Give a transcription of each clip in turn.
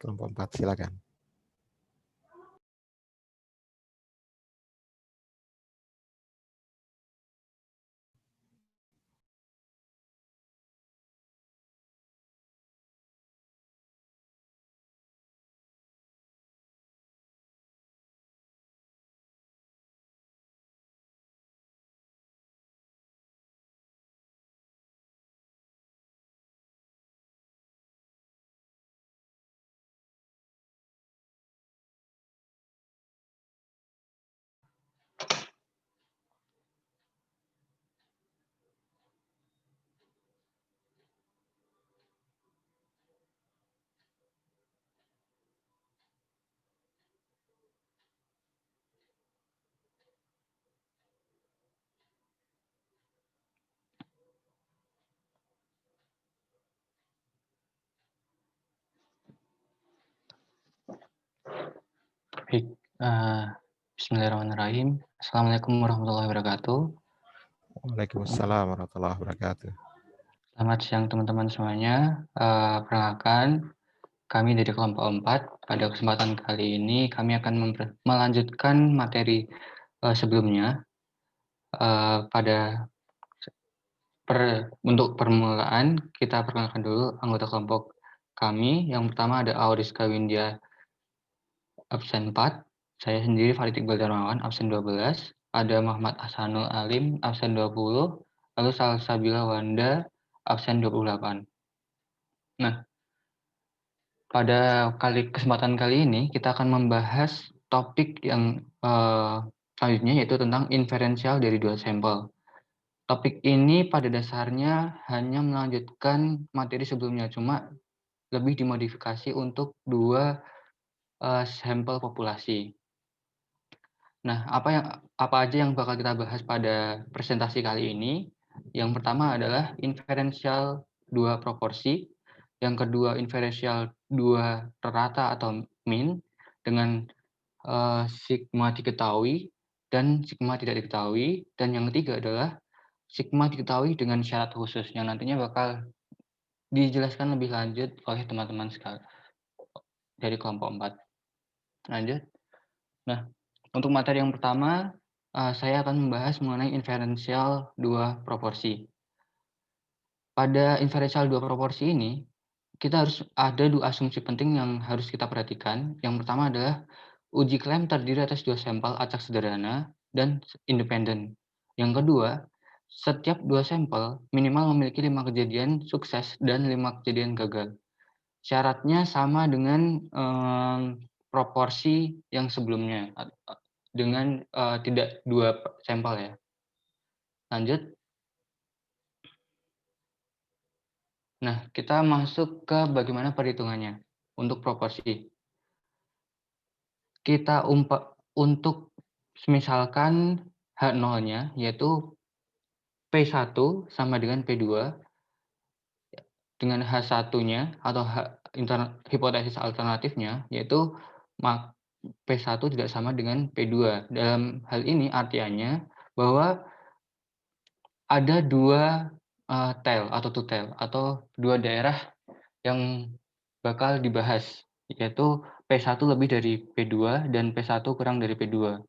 kelompok 4, silakan. Baik, bismillahirrahmanirrahim. Assalamualaikum warahmatullahi wabarakatuh. Waalaikumsalam warahmatullahi wabarakatuh. Selamat siang teman-teman semuanya. Perkenalkan, kami dari kelompok 4. Pada kesempatan kali ini kami akan melanjutkan materi sebelumnya. Untuk permulaan, kita perkenalkan dulu anggota kelompok kami. Yang pertama ada Auriska Windia, absen 4. Saya sendiri Farid Iqbal Darmawan, absen 12. Ada Muhammad Hasanul Alim, absen 20. Lalu Salsabila Wanda, absen 28. Nah, pada kesempatan kali ini kita akan membahas topik yang selanjutnya, yaitu tentang inferensial dari dua sampel. Topik ini pada dasarnya hanya melanjutkan materi sebelumnya, cuma lebih dimodifikasi untuk dua sampel populasi. Nah, apa aja yang bakal kita bahas pada presentasi kali ini? Yang pertama adalah inferensial dua proporsi, yang kedua inferensial dua rata atau mean dengan sigma diketahui dan sigma tidak diketahui, dan yang ketiga adalah sigma diketahui dengan syarat khusus yang nantinya bakal dijelaskan lebih lanjut oleh teman-teman sekalian dari kelompok 4. Lanjut. Nah, untuk materi yang pertama, saya akan membahas mengenai inferensial dua proporsi. Pada inferensial dua proporsi ini, kita harus ada dua asumsi penting yang harus kita perhatikan. Yang pertama adalah uji klaim terdiri atas dua sampel acak sederhana dan independen. Yang kedua, setiap dua sampel minimal memiliki 5 kejadian sukses dan 5 kejadian gagal. Syaratnya sama dengan proporsi yang sebelumnya, dengan tidak dua sampel ya. Lanjut. Nah, kita masuk ke bagaimana perhitungannya untuk proporsi. Kita untuk misalkan H0-nya yaitu P1 sama dengan P2, dengan H1-nya atau hipotesis alternatifnya yaitu P1 tidak sama dengan P2. Dalam hal ini artinya bahwa ada dua tail atau two tail atau dua daerah yang bakal dibahas, yaitu P1 lebih dari P2 dan P1 kurang dari P2.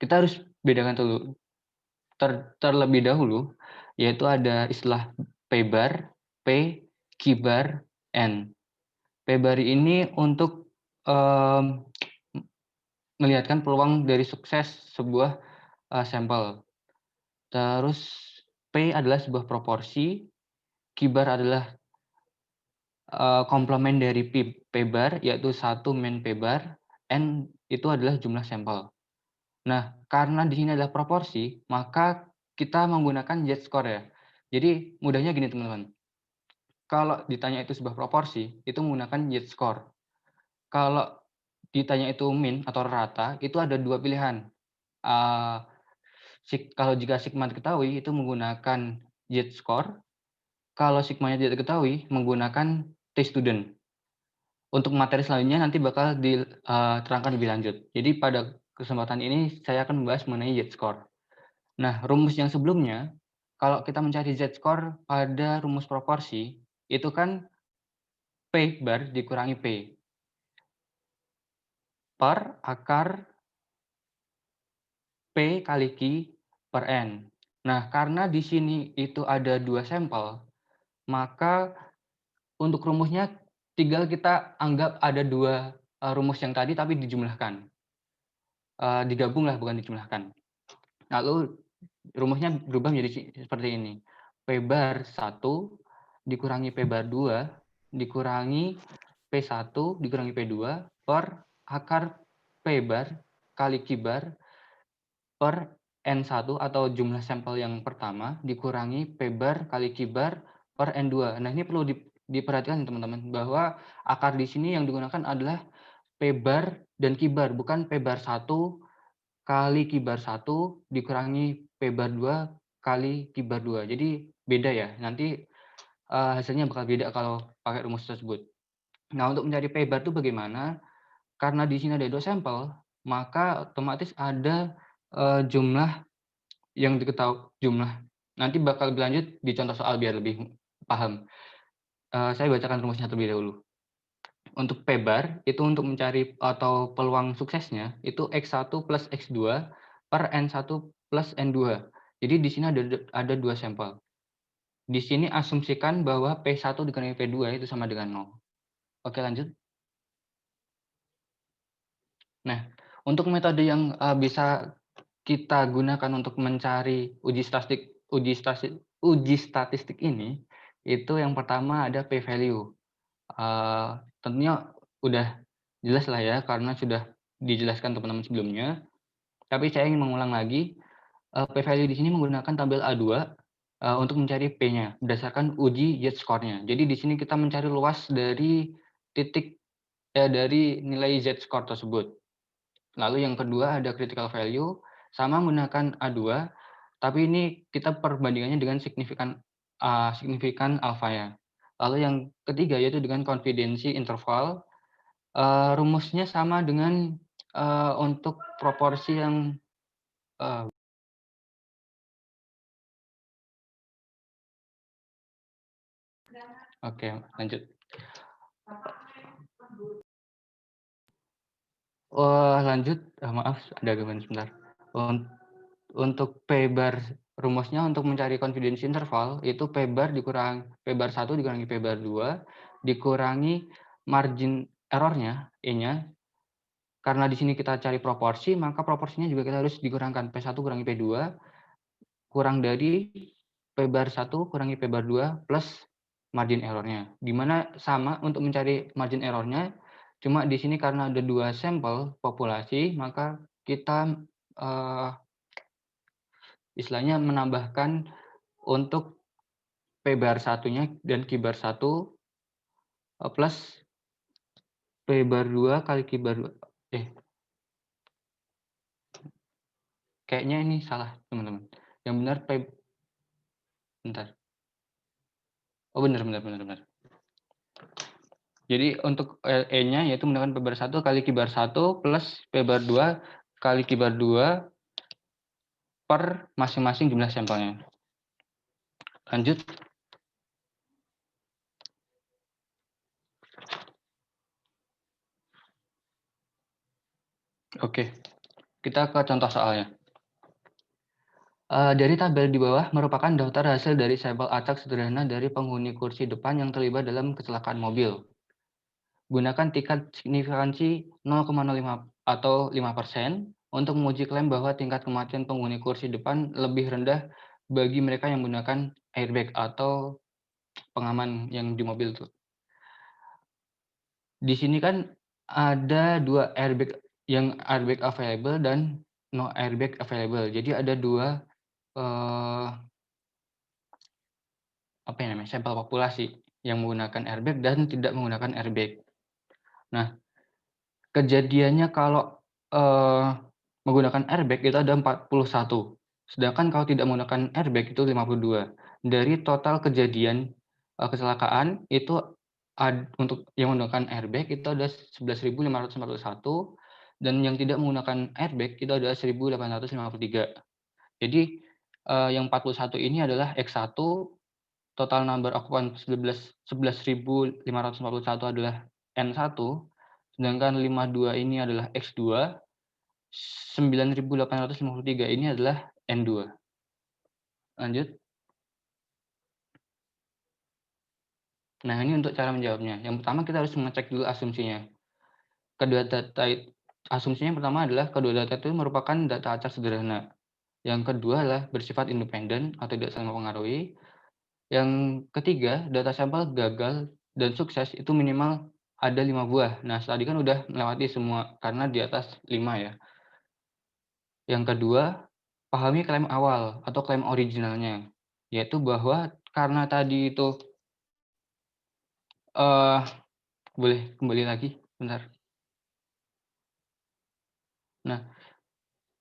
Kita harus bedakan dulu terlebih dahulu, yaitu ada istilah P-bar, P, Q-bar, N. P-bar ini untuk melihatkan peluang dari sukses sebuah sampel. Terus P adalah sebuah proporsi, Q-bar adalah komplement dari P-bar, yaitu 1 main P-bar, N itu adalah jumlah sampel. Nah, karena di sini adalah proporsi, maka kita menggunakan Z-score ya. Jadi, mudahnya gini teman-teman. Kalau ditanya itu sebuah proporsi, itu menggunakan Z-score. Kalau ditanya itu mean atau rata, itu ada dua pilihan. Kalau jika sigma diketahui, itu menggunakan Z-score. Kalau sigmanya tidak diketahui, menggunakan T-student. Untuk materi selanjutnya nanti bakal diterangkan lebih lanjut. Jadi pada kesempatan ini saya akan membahas mengenai Z-score. Nah, rumus yang sebelumnya, kalau kita mencari Z-score pada rumus proporsi, itu kan P bar dikurangi P. per akar P kali Q per N. Nah, karena di sini itu ada 2 sampel, maka untuk rumusnya tinggal kita anggap ada 2 rumus yang tadi tapi dijumlahkan. Digabunglah bukan dijumlahkan. Lalu rumusnya berubah menjadi seperti ini. P bar 1 dikurangi P bar 2 dikurangi P1 dikurangi P2 per akar P bar kali Q bar per N1 atau jumlah sampel yang pertama dikurangi P bar kali Q bar per N2. Nah, ini perlu diperhatikan teman-teman bahwa akar di sini yang digunakan adalah P bar dan Q bar, bukan P bar 1 kali Q bar 1 dikurangi P bar 2 kali Q bar 2. Jadi beda ya. Nanti hasilnya bakal beda kalau pakai rumus tersebut. Nah, untuk mencari P bar itu bagaimana? Karena di sini ada 2 sampel, maka otomatis ada jumlah yang diketahui jumlah. Nanti bakal berlanjut di contoh soal biar lebih paham. Saya bacakan rumusnya terlebih dahulu. Untuk P bar itu untuk mencari atau peluang suksesnya itu X1 plus X2 per N1 plus N2. Jadi di sini ada 2 sampel. Di sini asumsikan bahwa P1 dikurangi P2 itu sama dengan 0. Oke, lanjut. Nah, untuk metode yang bisa kita gunakan untuk mencari uji statistik ini, itu yang pertama ada P value. Tentunya udah jelas lah ya karena sudah dijelaskan teman-teman sebelumnya. Tapi saya ingin mengulang lagi, P value di sini menggunakan tabel A2 untuk mencari P-nya berdasarkan uji Z-score-nya. Jadi di sini kita mencari luas dari dari nilai Z-score tersebut. Lalu yang kedua ada critical value, sama menggunakan A2, tapi ini kita perbandingannya dengan signifikan alfa ya. Lalu yang ketiga yaitu dengan confidence interval, rumusnya sama dengan untuk proporsi yang oke, lanjut. Lanjut, maaf ada gangguan sebentar. Untuk P bar rumusnya untuk mencari confidence interval itu P bar 1 dikurangi P bar 2 dikurangi margin error-nya E-nya. Karena di sini kita cari proporsi, maka proporsinya juga kita harus dikurangkan P1 kurangi P2 kurang dari P bar 1 kurangi P bar 2 plus margin error-nya. Di mana sama untuk mencari margin error-nya, cuma di sini karena ada 2 sampel populasi, maka kita istilahnya menambahkan untuk P bar 1-nya dan Q bar 1 plus P bar 2 kali Q bar 2. Kayaknya ini salah, teman-teman. Yang benar bentar. Oh, benar. Jadi untuk E-nya yaitu menggunakan P bar 1 kali Q bar 1 plus P bar 2 kali Q bar 2 per masing-masing jumlah sampelnya. Lanjut. Oke, kita ke contoh soalnya. Dari tabel di bawah merupakan daftar hasil dari sampel acak sederhana dari penghuni kursi depan yang terlibat dalam kecelakaan mobil. Gunakan tingkat signifikansi 0,05 atau 5% untuk menguji klaim bahwa tingkat kematian penghuni kursi depan lebih rendah bagi mereka yang menggunakan airbag atau pengaman yang di mobil itu. Di sini kan ada 2 airbag, yang airbag available dan no airbag available. Jadi ada 2 sampel populasi yang menggunakan airbag dan tidak menggunakan airbag. Nah, kejadiannya kalau menggunakan airbag itu ada 41, sedangkan kalau tidak menggunakan airbag itu 52. Dari total kejadian kecelakaan itu untuk yang menggunakan airbag itu ada 11.541 dan yang tidak menggunakan airbag itu ada 1.853. Jadi yang 41 ini adalah X1, total number occupant 11.541 adalah N1, Sedangkan 52 ini adalah X2, 9.853 ini adalah N2. Lanjut. Nah, ini untuk cara menjawabnya. Yang pertama kita harus mengecek dulu asumsinya. Asumsinya yang pertama adalah kedua data itu merupakan data acak sederhana. Yang kedua adalah bersifat independen atau tidak saling mempengaruhi. Yang ketiga, data sampel gagal dan sukses itu minimal ada 5 buah. Nah, tadi kan udah melewati semua karena di atas 5 ya. Yang kedua, pahami klaim awal atau klaim originalnya, yaitu bahwa karena tadi itu boleh kembali lagi bentar. Nah,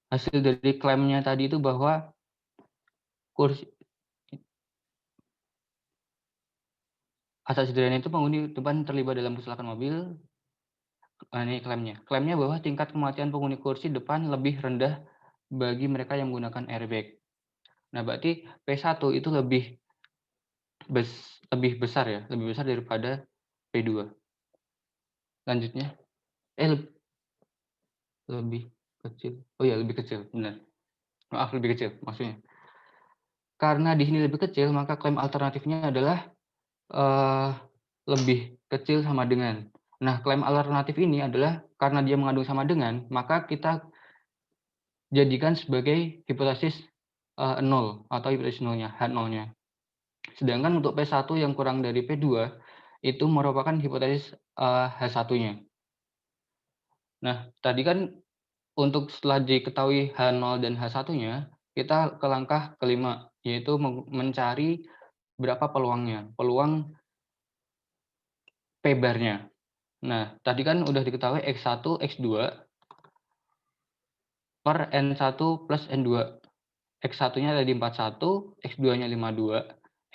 hasil dari klaimnya tadi itu bahwa kursi asal sederhana itu penghuni depan terlibat dalam kecelakaan mobil. Ini klaimnya. Klaimnya bahwa tingkat kematian penghuni kursi depan lebih rendah bagi mereka yang menggunakan airbag. Nah, berarti P1 itu lebih besar ya, lebih besar daripada P2. Lanjutnya, lebih kecil. Oh ya, lebih kecil, benar. Maaf, lebih kecil maksudnya. Karena di sini lebih kecil, maka klaim alternatifnya adalah lebih kecil sama dengan. Nah, klaim alternatif ini adalah karena dia mengandung sama dengan, maka kita jadikan sebagai hipotesis 0 atau hipotesis nolnya, H0-nya. Sedangkan untuk P1 yang kurang dari P2 itu merupakan hipotesis H1-nya. Nah, tadi kan untuk setelah diketahui H0 dan H1-nya, kita ke langkah kelima, yaitu mencari berapa peluangnya, peluang P-bar-nya. Nah, tadi kan udah diketahui X1, X2 per N1 plus N2. X1-nya ada di 41, X2-nya 52,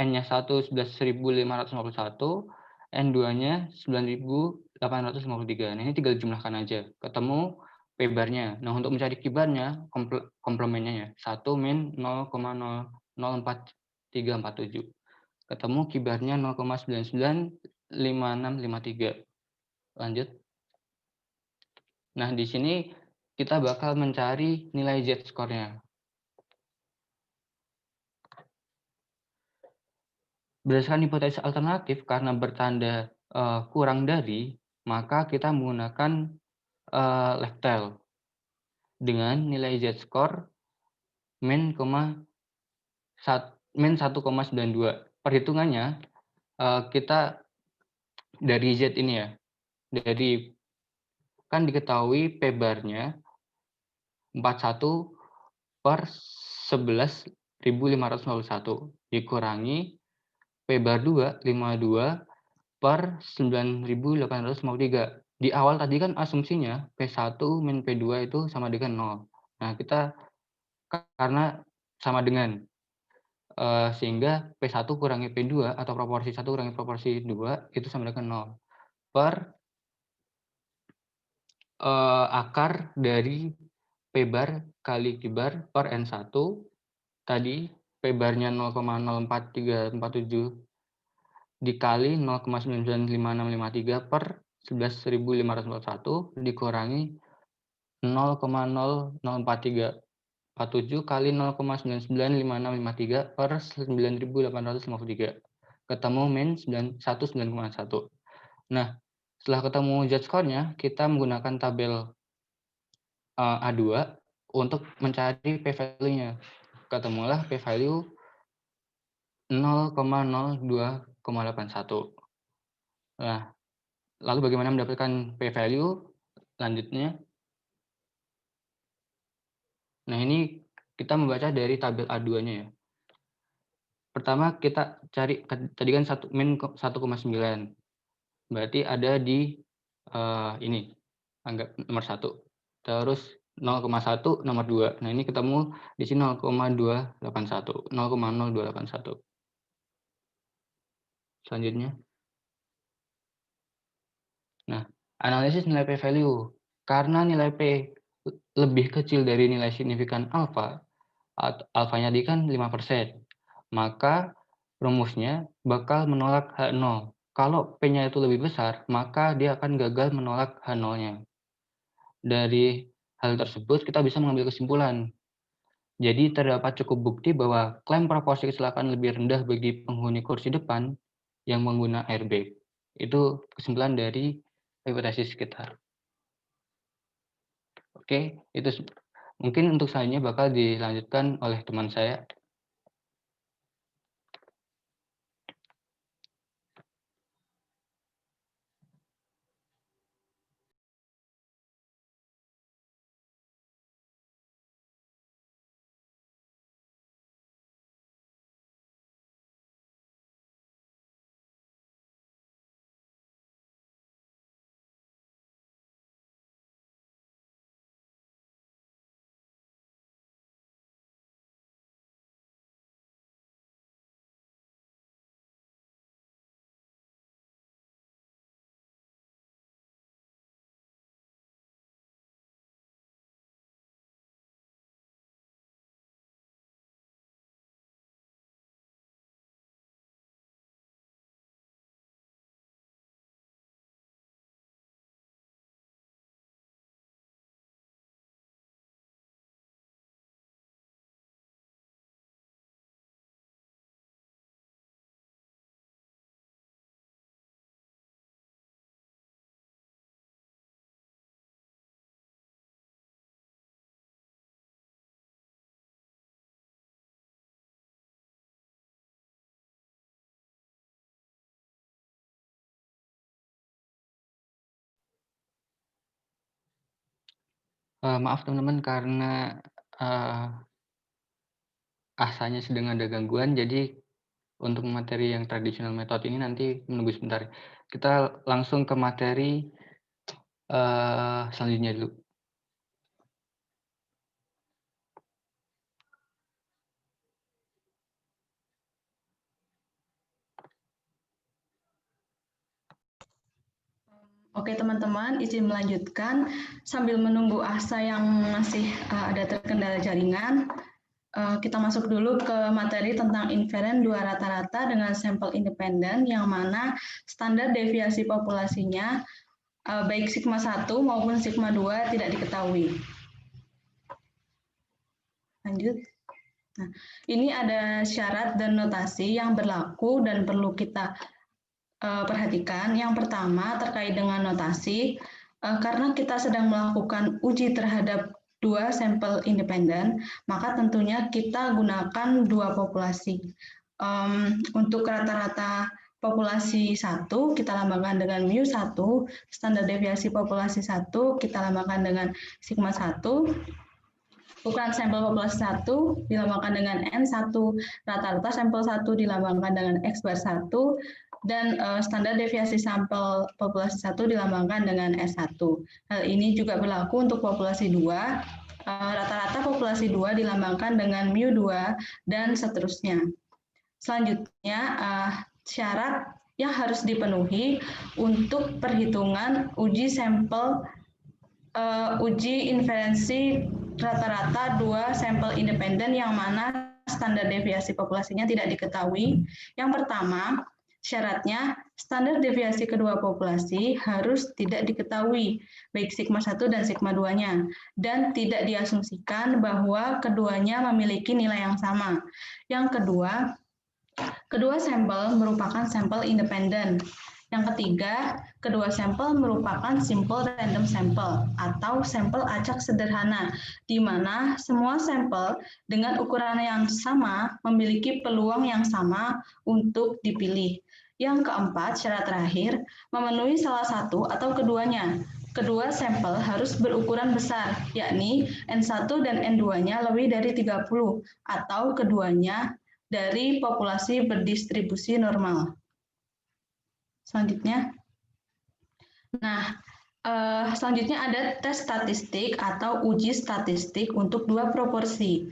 N-nya 1, 11.551, N2-nya 9.853. Nah, ini tinggal dijumlahkan aja. Ketemu P-bar-nya. Nah, untuk mencari Q-bar-nya, komplemennya ya. 1 min 0,004347. Ketemu Q-bar-nya 0,995653. Lanjut. Nah, di sini kita bakal mencari nilai Z-score-nya. Berdasarkan hipotesis alternatif, karena bertanda kurang dari, maka kita menggunakan left tail dengan nilai Z-score min 1,92. Perhitungannya kita dari Z ini ya, dari kan diketahui P-bar-nya 41 per 11.551 dikurangi P-bar 2 52 per 9.853. Di awal tadi kan asumsinya P1 min P2 itu sama dengan 0. Nah, kita karena sama dengan, sehingga P1 kurangi P2 atau proporsi 1 kurangi proporsi 2 itu sama dengan 0. Per akar dari P-bar kali Q-bar per N1. Tadi P-bar-nya 0,04347 dikali 0,995653 per 11.541 dikurangi 0,00447 kali 0,995653 per 9.853. Ketemu min 1,9,1. Nah, setelah ketemu Z-score-nya, kita menggunakan tabel A2 untuk mencari P-value-nya. Ketemulah P-value 0,02,81. Nah, lalu bagaimana mendapatkan P-value? Lanjutnya. Nah, ini kita membaca dari tabel A2-nya ya. Pertama kita cari, tadi kan min 1,9. Berarti ada di ini, anggap nomor 1. Terus 0,1 nomor 2. Nah, ini ketemu di sini 0,281. 0,0281. Selanjutnya. Nah, analisis nilai P-value. Karena nilai P lebih kecil dari nilai signifikan alfa, alfanya tadi kan 5%, maka rumusnya bakal menolak H0. Kalau P-nya itu lebih besar, maka dia akan gagal menolak H0-nya. Dari hal tersebut, kita bisa mengambil kesimpulan. Jadi, terdapat cukup bukti bahwa klaim proporsi kecelakaan lebih rendah bagi penghuni kursi depan yang menggunakan airbag. Itu kesimpulan dari hipotesis kita. Oke, itu mungkin untuk selanjutnya bakal dilanjutkan oleh teman saya. Maaf teman-teman, karena ASA-nya sedang ada gangguan, jadi untuk materi yang tradisional method ini nanti menunggu sebentar. Kita langsung ke materi selanjutnya dulu. Oke teman-teman, izin melanjutkan sambil menunggu ASA yang masih ada terkendala jaringan. Kita masuk dulu ke materi tentang invariant dua rata-rata dengan sampel independen yang mana standar deviasi populasinya baik sigma 1 maupun sigma 2 tidak diketahui. Lanjut. Nah, ini ada syarat dan notasi yang berlaku dan perlu kita perhatikan. Yang pertama terkait dengan notasi, karena kita sedang melakukan uji terhadap dua sampel independen, maka tentunya kita gunakan dua populasi. Untuk rata-rata populasi 1 kita lambangkan dengan mu1, standar deviasi populasi 1 kita lambangkan dengan sigma 1, ukuran sampel populasi 1 dilambangkan dengan N1, rata-rata sampel 1 dilambangkan dengan X bar 1, dan standar deviasi sampel populasi 1 dilambangkan dengan S1. Hal ini juga berlaku untuk populasi 2. Rata-rata populasi 2 dilambangkan dengan mu2 dan seterusnya. Selanjutnya, syarat yang harus dipenuhi untuk perhitungan uji sampel uji inferensi rata-rata dua sampel independen yang mana standar deviasi populasinya tidak diketahui. Yang pertama, syaratnya standar deviasi kedua populasi harus tidak diketahui, baik sigma 1 dan sigma 2-nya, dan tidak diasumsikan bahwa keduanya memiliki nilai yang sama. Yang kedua, kedua sampel merupakan sampel independen. Yang ketiga, kedua sampel merupakan simple random sample atau sampel acak sederhana, di mana semua sampel dengan ukuran yang sama memiliki peluang yang sama untuk dipilih. Yang keempat, syarat terakhir, memenuhi salah satu atau keduanya. Kedua sampel harus berukuran besar, yakni N1 dan N2-nya lebih dari 30, atau keduanya dari populasi berdistribusi normal. Selanjutnya, selanjutnya ada tes statistik atau uji statistik untuk dua proporsi.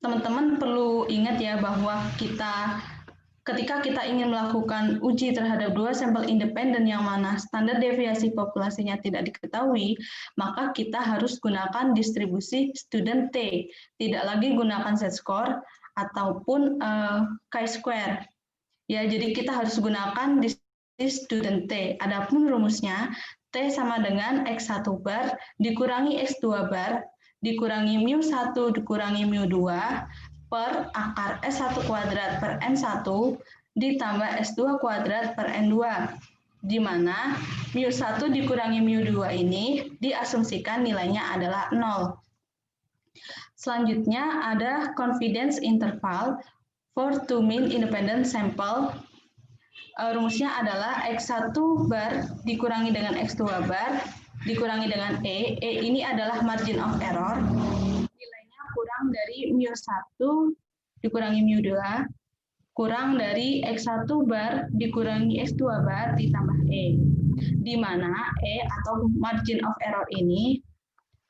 Teman-teman perlu ingat ya bahwa ketika kita ingin melakukan uji terhadap dua sampel independen yang mana standar deviasi populasinya tidak diketahui, maka kita harus gunakan distribusi student T, tidak lagi gunakan z-score ataupun chi-square. Ya, jadi kita harus gunakan student T. Adapun rumusnya, T sama dengan X1 bar dikurangi X2 bar dikurangi mu1 dikurangi mu2 per akar S1 kuadrat per N1 ditambah S2 kuadrat per N2, di mana mu1 dikurangi mu2 ini diasumsikan nilainya adalah 0. Selanjutnya ada confidence interval for two mean independent sample. Rumusnya adalah X1 bar dikurangi dengan X2 bar dikurangi dengan E. E ini adalah margin of error. Nilainya kurang dari mu1 dikurangi mu2 kurang dari X1 bar dikurangi X2 bar ditambah E. Di mana E atau margin of error ini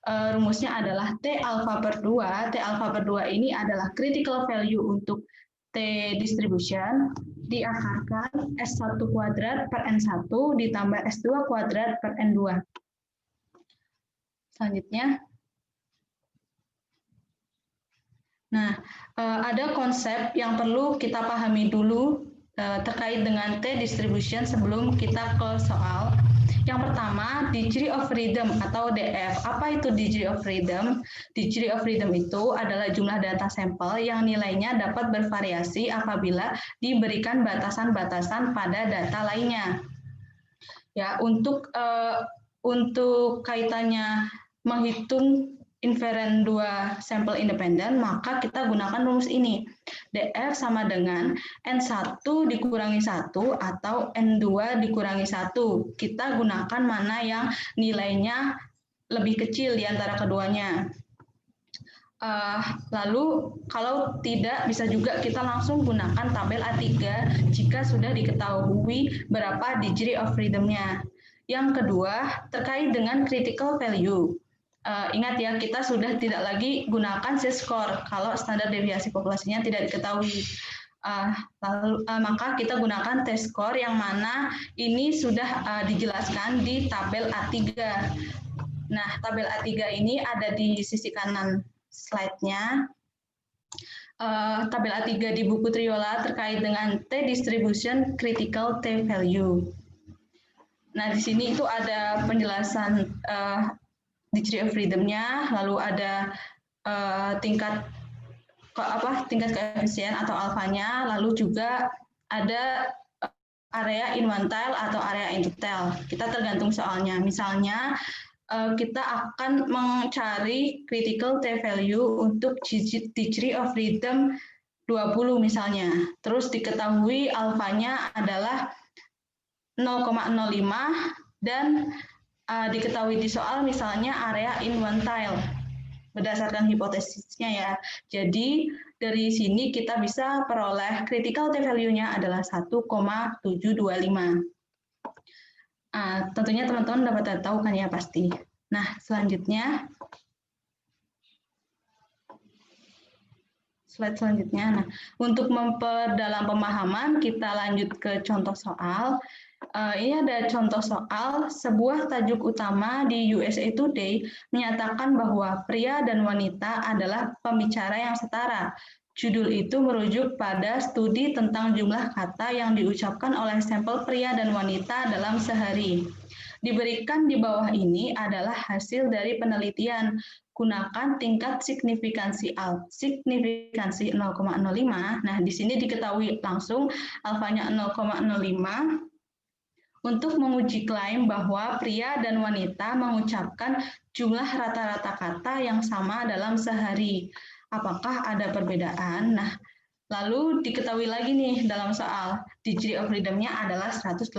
rumusnya adalah T alpha per 2. T alpha per 2 ini adalah critical value untuk T distribution diakarkan S1 kuadrat per N1 ditambah S2 kuadrat per N2. Selanjutnya, nah, ada konsep yang perlu kita pahami dulu terkait dengan T distribution sebelum kita ke soal. Yang pertama, degree of freedom atau DF. Apa itu degree of freedom? Degree of freedom itu adalah jumlah data sampel yang nilainya dapat bervariasi apabila diberikan batasan-batasan pada data lainnya. Ya, untuk kaitannya menghitung invariant 2 sampel independen, maka kita gunakan rumus ini. DF sama dengan N1 dikurangi 1 atau N2 dikurangi 1. Kita gunakan mana yang nilainya lebih kecil di antara keduanya. Lalu kalau tidak, bisa juga kita langsung gunakan tabel A3 jika sudah diketahui berapa degree of freedom-nya. Yang kedua, terkait dengan critical value. Ingat ya, kita sudah tidak lagi gunakan Z-score kalau standar deviasi populasinya tidak diketahui. Maka kita gunakan T-score yang mana ini sudah dijelaskan di tabel A3. Nah, tabel A3 ini ada di sisi kanan slide-nya. Tabel A3 di buku Triola terkait dengan T distribution critical T value. Nah, di sini itu ada penjelasan degree of freedom-nya, lalu ada tingkat koefisien atau alfanya, lalu juga ada area infantile atau area intile. Kita tergantung soalnya. Misalnya kita akan mencari critical T value untuk degree of freedom 20 misalnya. Terus diketahui alfanya adalah 0,05 dan diketahui di soal misalnya area infantile berdasarkan hipotesisnya ya. Jadi dari sini kita bisa peroleh critical T value-nya adalah 1,725. Tentunya teman-teman dapat tahu kan ya pasti. Nah, selanjutnya slide selanjutnya. Nah, untuk memperdalam pemahaman kita lanjut ke contoh soal. Ini ada contoh soal, sebuah tajuk utama di USA Today menyatakan bahwa pria dan wanita adalah pembicara yang setara. Judul itu merujuk pada studi tentang jumlah kata yang diucapkan oleh sampel pria dan wanita dalam sehari. Diberikan di bawah ini adalah hasil dari penelitian. Gunakan tingkat signifikansi 0,05. Nah, di sini diketahui langsung alfanya 0,05. Untuk menguji klaim bahwa pria dan wanita mengucapkan jumlah rata-rata kata yang sama dalam sehari. Apakah ada perbedaan? Nah, lalu diketahui lagi nih dalam soal, degree of freedom-nya adalah 185.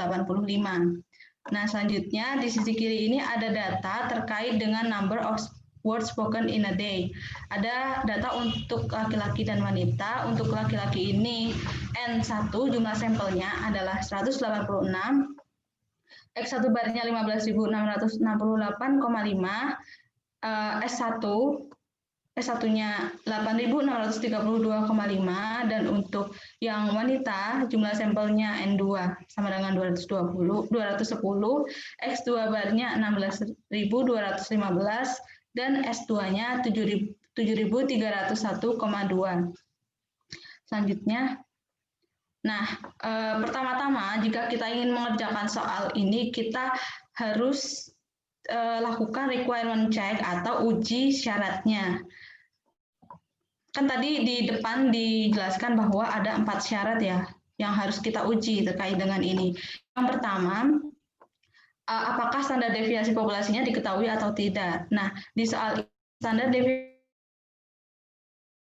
Nah, selanjutnya di sisi kiri ini ada data terkait dengan number of words spoken in a day. Ada data untuk laki-laki dan wanita. Untuk laki-laki ini N1 jumlah sampelnya adalah 186. X1 barnya 15.668,5, S1-nya 8.632,5, dan untuk yang wanita jumlah sampelnya N2 sama dengan 210, X2 barnya 16.215, dan S2-nya 7.301,2. Selanjutnya, Nah, pertama-tama jika kita ingin mengerjakan soal ini, kita harus lakukan requirement check atau uji syaratnya. Kan tadi di depan dijelaskan bahwa ada 4 syarat ya yang harus kita uji terkait dengan ini. Yang pertama, apakah standar deviasi populasinya diketahui atau tidak. Nah, di soal standar deviasi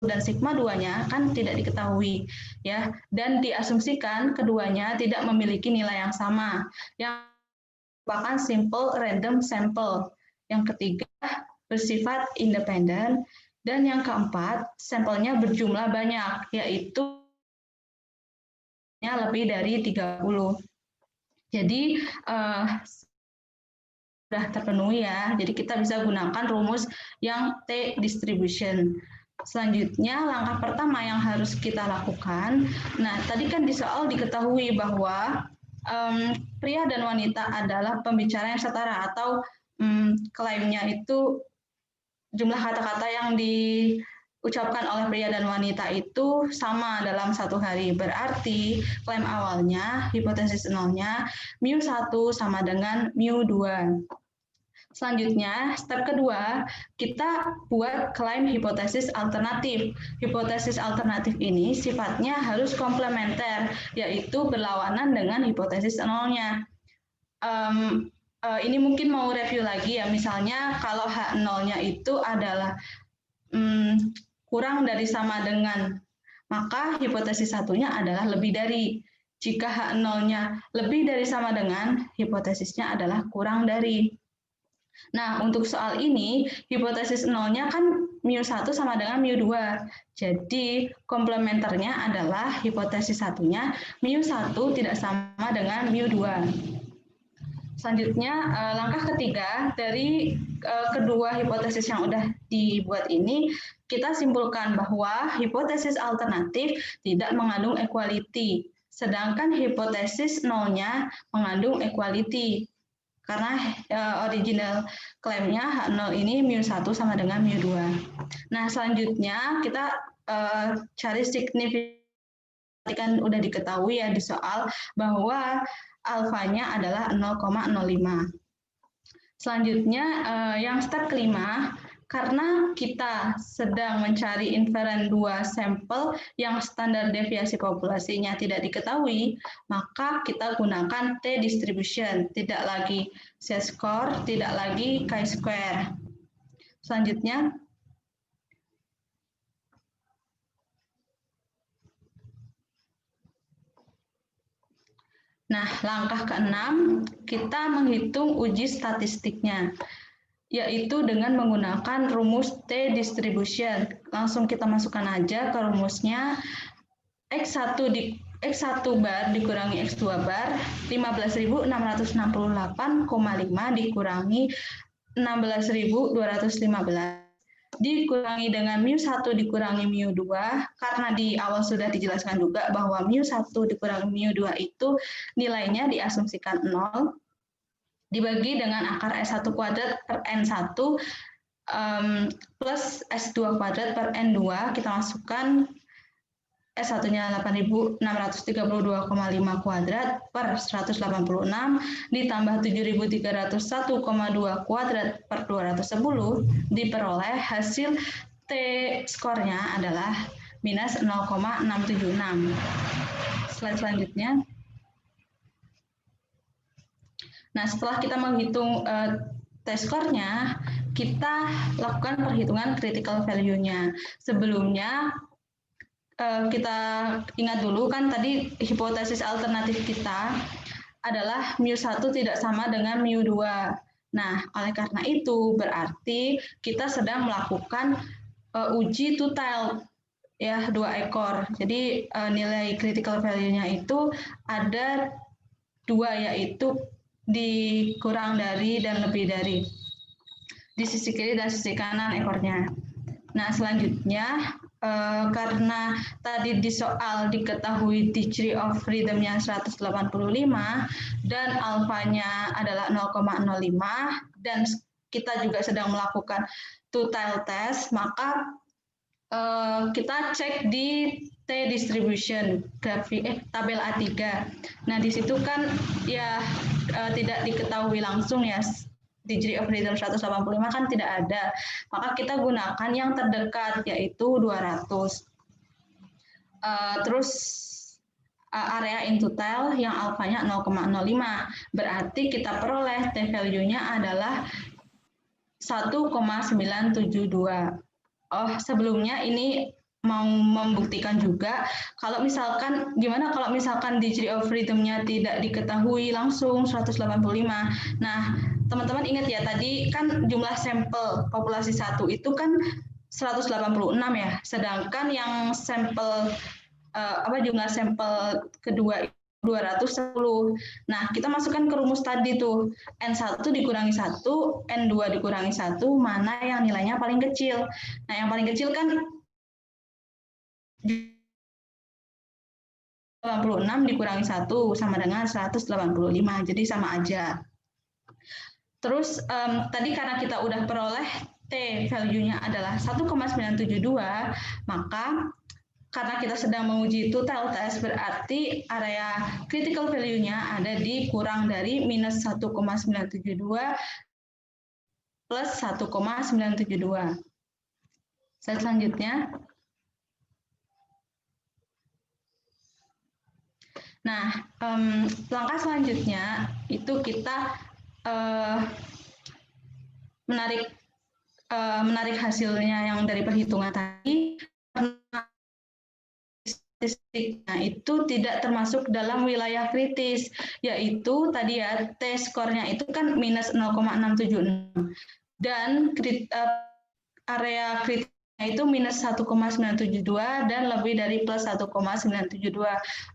dan sigma 2-nya kan tidak diketahui ya, dan diasumsikan keduanya tidak memiliki nilai yang sama, yang merupakan simple random sample. Yang ketiga, bersifat independen, dan yang keempat, sampelnya berjumlah banyak, yaitu lebih dari 30. Jadi sudah terpenuhi ya, jadi kita bisa gunakan rumus yang T distribution. Selanjutnya, langkah pertama yang harus kita lakukan, nah tadi kan di soal diketahui bahwa pria dan wanita adalah pembicara yang setara, atau klaimnya itu jumlah kata-kata yang diucapkan oleh pria dan wanita itu sama dalam satu hari. Berarti klaim awalnya, hipotesis nolnya, mu1 sama dengan mu2. Selanjutnya, step kedua, kita buat klaim hipotesis alternatif. Hipotesis alternatif ini sifatnya harus komplementer, yaitu berlawanan dengan hipotesis nolnya. Ini mungkin mau review lagi ya, misalnya kalau H0-nya itu adalah kurang dari sama dengan, maka hipotesis satunya adalah lebih dari. Jika H0-nya lebih dari sama dengan, hipotesisnya adalah kurang dari. Nah, untuk soal ini, hipotesis nolnya kan mu1 sama dengan mu2. Jadi, komplementernya adalah hipotesis satunya mu1 tidak sama dengan mu2. Selanjutnya, langkah ketiga dari kedua hipotesis yang sudah dibuat ini, kita simpulkan bahwa hipotesis alternatif tidak mengandung equality, sedangkan hipotesis nolnya mengandung equality. Karena original klaimnya H0 ini mu1 sama dengan mu2. Nah, selanjutnya kita cari signifikan, kan udah diketahui ya di soal bahwa alfanya adalah 0,05. Selanjutnya yang step kelima, karena kita sedang mencari invarian 2 sampel yang standar deviasi populasinya tidak diketahui, maka kita gunakan T distribution, tidak lagi z-score, tidak lagi chi-square. Selanjutnya, nah langkah keenam, kita menghitung uji statistiknya, yaitu dengan menggunakan rumus T distribution. Langsung kita masukkan aja ke rumusnya, X1 bar dikurangi X2 bar, 15.668,5 dikurangi 16.215, dikurangi dengan mu1 dikurangi mu2, karena di awal sudah dijelaskan juga bahwa mu1 dikurangi mu2 itu nilainya diasumsikan 0, dibagi dengan akar S1 kuadrat per N1 plus S2 kuadrat per N2, kita masukkan S1-nya 8.632,5 kuadrat per 186 ditambah 7.301,2 kuadrat per 210, diperoleh hasil T skornya adalah minus 0,676. Slide selanjutnya. Nah, setelah kita menghitung T-score-nya, kita lakukan perhitungan critical value-nya. Sebelumnya, kita ingat dulu kan tadi hipotesis alternatif kita adalah mu1 tidak sama dengan mu2. Nah, oleh karena itu berarti kita sedang melakukan uji two-tailed, ya, 2 ekor. Jadi nilai critical value-nya itu ada 2, yaitu dikurang dari dan lebih dari, di sisi kiri dan sisi kanan ekornya. Nah, selanjutnya karena tadi di soal diketahui degree of freedom-nya 185 dan alfanya adalah 0,05 dan kita juga sedang melakukan two-tailed test, maka kita cek di T T-distribution, tabel A3. Nah, di situ kan ya tidak diketahui langsung ya, degree of freedom 185 kan tidak ada. Maka kita gunakan yang terdekat, yaitu 200. Terus area into tail yang alfanya 0,05. Berarti kita peroleh T value-nya adalah 1,972. Oh, sebelumnya ini mau membuktikan juga kalau misalkan gimana kalau misalkan degree of freedom-nya tidak diketahui langsung 185. Nah, teman-teman ingat ya, tadi kan jumlah sampel populasi 1 itu kan 186 ya, sedangkan yang sampel jumlah sampel kedua 210. Nah, kita masukkan ke rumus tadi tuh. N1 dikurangi 1, N2 dikurangi 1, mana yang nilainya paling kecil. Nah, yang paling kecil kan 86 dikurangi 1 sama dengan 185, jadi sama aja. Terus tadi karena kita udah peroleh T value-nya adalah 1,972, maka karena kita sedang menguji two-tailed test, berarti area critical value-nya ada di kurang dari minus 1,972 plus 1,972. Slide selanjutnya. Nah, langkah selanjutnya itu kita menarik hasilnya yang dari perhitungan tadi. Statistiknya itu tidak termasuk dalam wilayah kritis, yaitu tadi ya T-skornya itu kan minus 0,676 dan area kritisnya itu minus 1,972 dan lebih dari plus 1,972.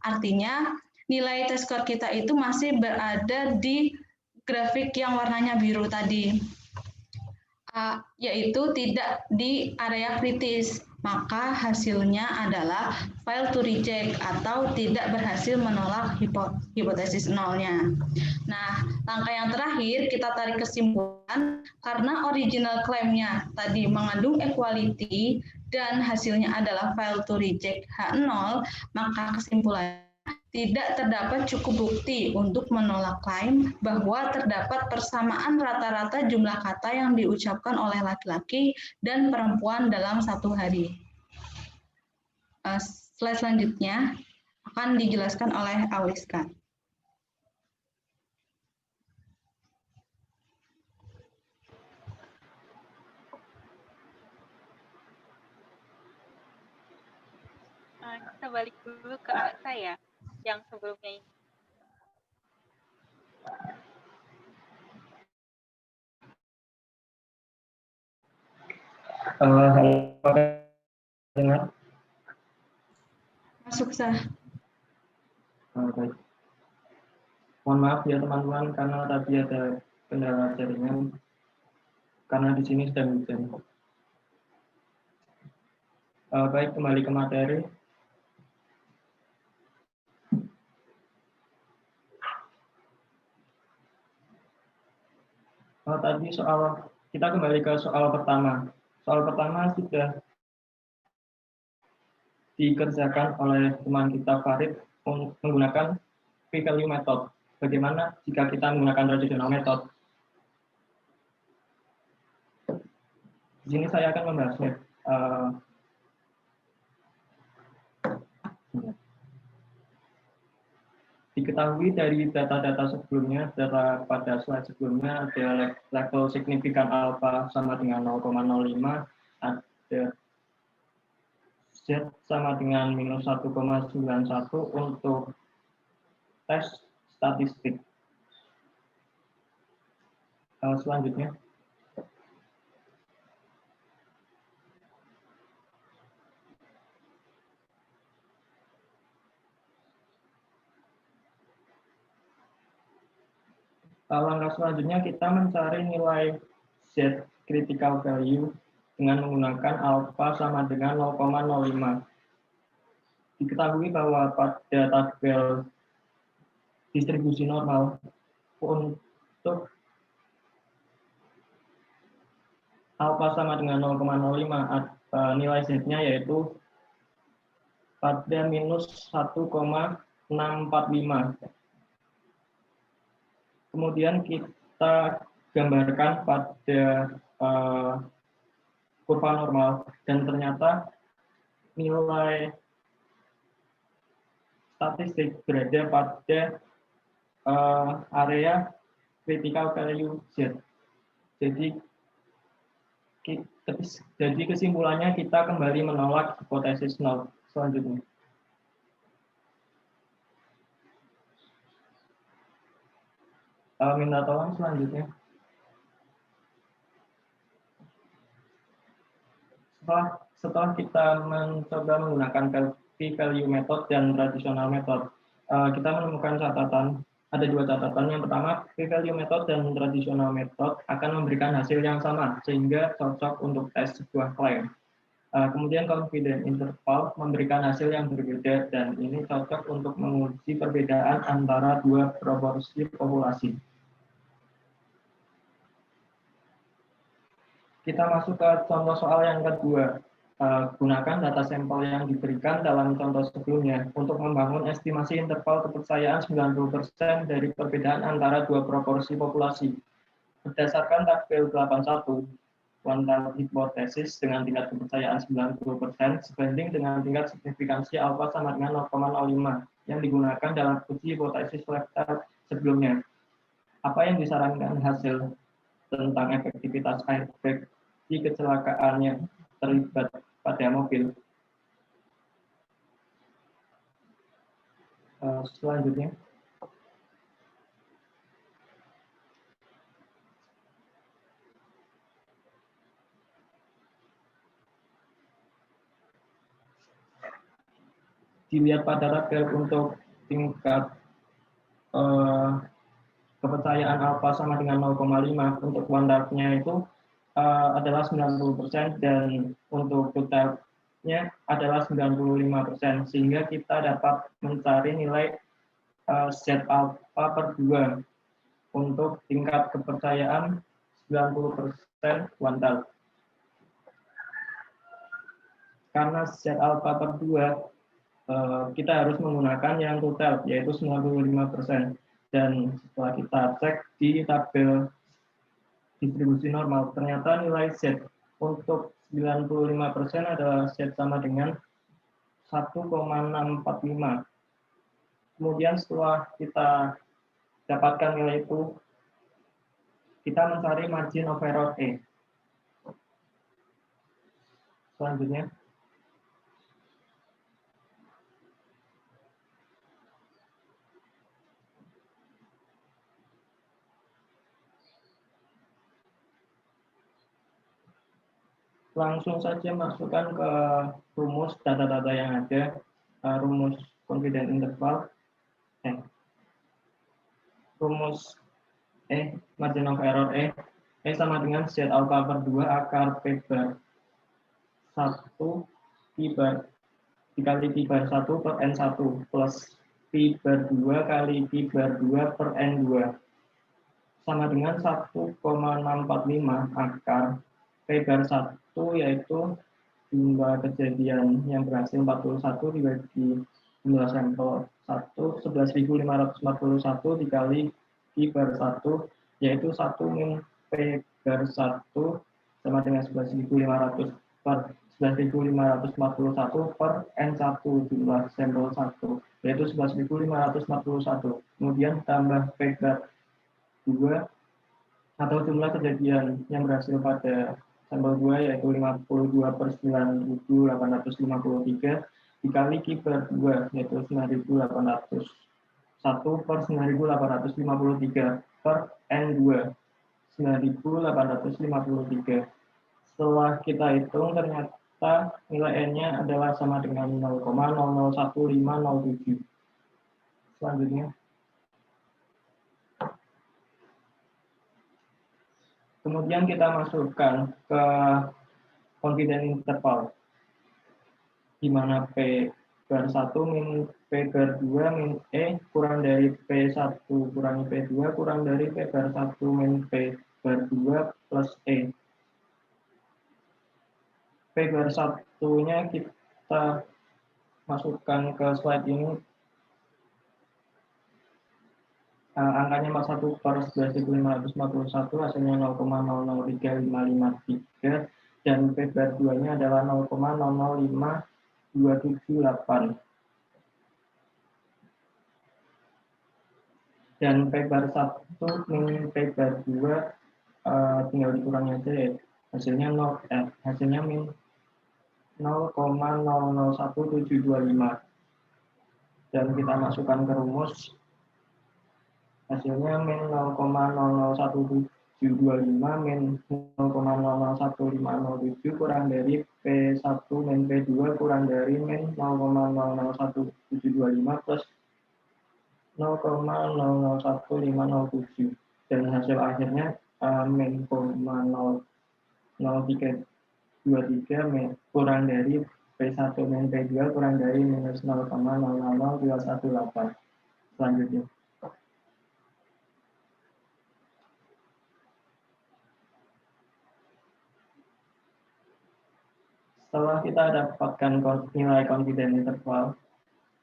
Artinya nilai T-skor kita itu masih berada di grafik yang warnanya biru tadi, yaitu tidak di area kritis. Maka hasilnya adalah fail to reject atau tidak berhasil menolak hipotesis nolnya. Nah, langkah yang terakhir kita tarik kesimpulan karena original claim-nya tadi mengandung equality dan hasilnya adalah fail to reject H0, maka kesimpulannya tidak terdapat cukup bukti untuk menolak klaim bahwa terdapat persamaan rata-rata jumlah kata yang diucapkan oleh laki-laki dan perempuan dalam satu hari. Slide selanjutnya akan dijelaskan oleh Auliska. Kita balik dulu ke saya yang sebelumnya ini. Dengar? Masuk, Sah. Baik. Mohon maaf ya teman-teman karena tadi ada kendala jaringan karena di sini sedang hujan. Baik, kembali ke materi. Tadi kita kembali ke soal pertama. Soal pertama sudah dikerjakan oleh teman kita Farid menggunakan p-value method. Bagaimana jika kita menggunakan traditional method? Di sini saya akan membahasnya. Diketahui dari data-data sebelumnya, data pada slide sebelumnya ada level signifikan alpha sama dengan 0,05, ada Z sama dengan minus 1,91 untuk tes statistik. Selanjutnya. Langkah selanjutnya kita mencari nilai Z critical value dengan menggunakan alpha sama dengan 0,05. Diketahui bahwa pada tabel distribusi normal untuk alpha sama dengan 0,05 nilai Z-nya yaitu pada minus 1,645. Kemudian kita gambarkan pada kurva normal, dan ternyata nilai statistik berada pada area critical value Z. Jadi kesimpulannya kita kembali menolak hipotesis nol. Selanjutnya. Minta tolong selanjutnya. Setelah kita mencoba menggunakan p-value method dan traditional method, kita menemukan catatan. Ada dua catatan. Yang pertama, p-value method dan traditional method akan memberikan hasil yang sama, sehingga cocok untuk tes sebuah klaim. Kemudian confidence interval memberikan hasil yang berbeda, dan ini cocok untuk menguji perbedaan antara dua proporsi populasi. Kita masuk ke contoh soal yang kedua. Gunakan data sampel yang diberikan dalam contoh sebelumnya untuk membangun estimasi interval kepercayaan 90% dari perbedaan antara dua proporsi populasi. Berdasarkan tabel 81, one-time hipotesis dengan tingkat kepercayaan 90% sebanding dengan tingkat signifikansi alfa sama dengan 0,05 yang digunakan dalam uji hipotesis lifestyle sebelumnya. Apa yang disarankan hasil tentang efektivitas airbag di kecelakaan yang terlibat pada mobil? Selanjutnya. Dilihat pada tabel untuk tingkat kepercayaan alfa sama dengan 0,5, untuk one dark-nya itu adalah 90% dan untuk totalnya adalah 95%, sehingga kita dapat mencari nilai Z alpha per 2 untuk tingkat kepercayaan 90% one dark. Karena Z alpha per 2 kita harus menggunakan yang total, yaitu 95%. Dan setelah kita cek di tabel distribusi normal, ternyata nilai Z untuk 95% adalah Z sama dengan 1,645. Kemudian setelah kita dapatkan nilai itu, kita mencari margin of error E. Selanjutnya. Langsung saja masukkan ke rumus data-data yang ada, rumus confidence interval, rumus margin of error E sama dengan Z alpha per 2 akar P bar 1 P bar dikali P bar 1 per N1 plus P bar 2 kali P bar 2 per N2 sama dengan 1,645 akar P bar 1, yaitu jumlah kejadian yang berhasil 41 dibagi jumlah sampel 11.541 dikali P bar 1, yaitu 1 min P bar 1 sama dengan 11.500 per 11.541 per N1 jumlah sampel 1, yaitu 11.541. Kemudian tambah P bar 2 atau jumlah kejadian yang berhasil pada sampel 2, yaitu 52 per 9.853 dikali Q per 2, yaitu 9.801 per 9.853 per N2 9.853. Setelah kita hitung, ternyata nilai N-nya adalah sama dengan 0,001507. Selanjutnya. Kemudian kita masukkan ke confidence interval, di mana P bar 1 min P bar 2 min E kurang dari P1 kurangi P2 kurang dari P bar 1 min P bar 2 plus E. P bar 1-nya kita masukkan ke slide ini, angkanya 41 per 11.541, hasilnya 0,003553, dan P bar 2-nya adalah 0,005278. Dan P bar 1 min P bar 2 tinggal dikurangi aja ya. Hasilnya min 0,001725. Dan kita masukkan ke rumus. Hasilnya min 0,001725 min 0,001507 kurang dari P1 min P2 kurang dari min 0,001725 plus 0,001507, dan hasil akhirnya min 0,0323 kurang dari P1 min P2 kurang dari minus 0,000218. Selanjutnya. Setelah kita dapatkan nilai confidence interval,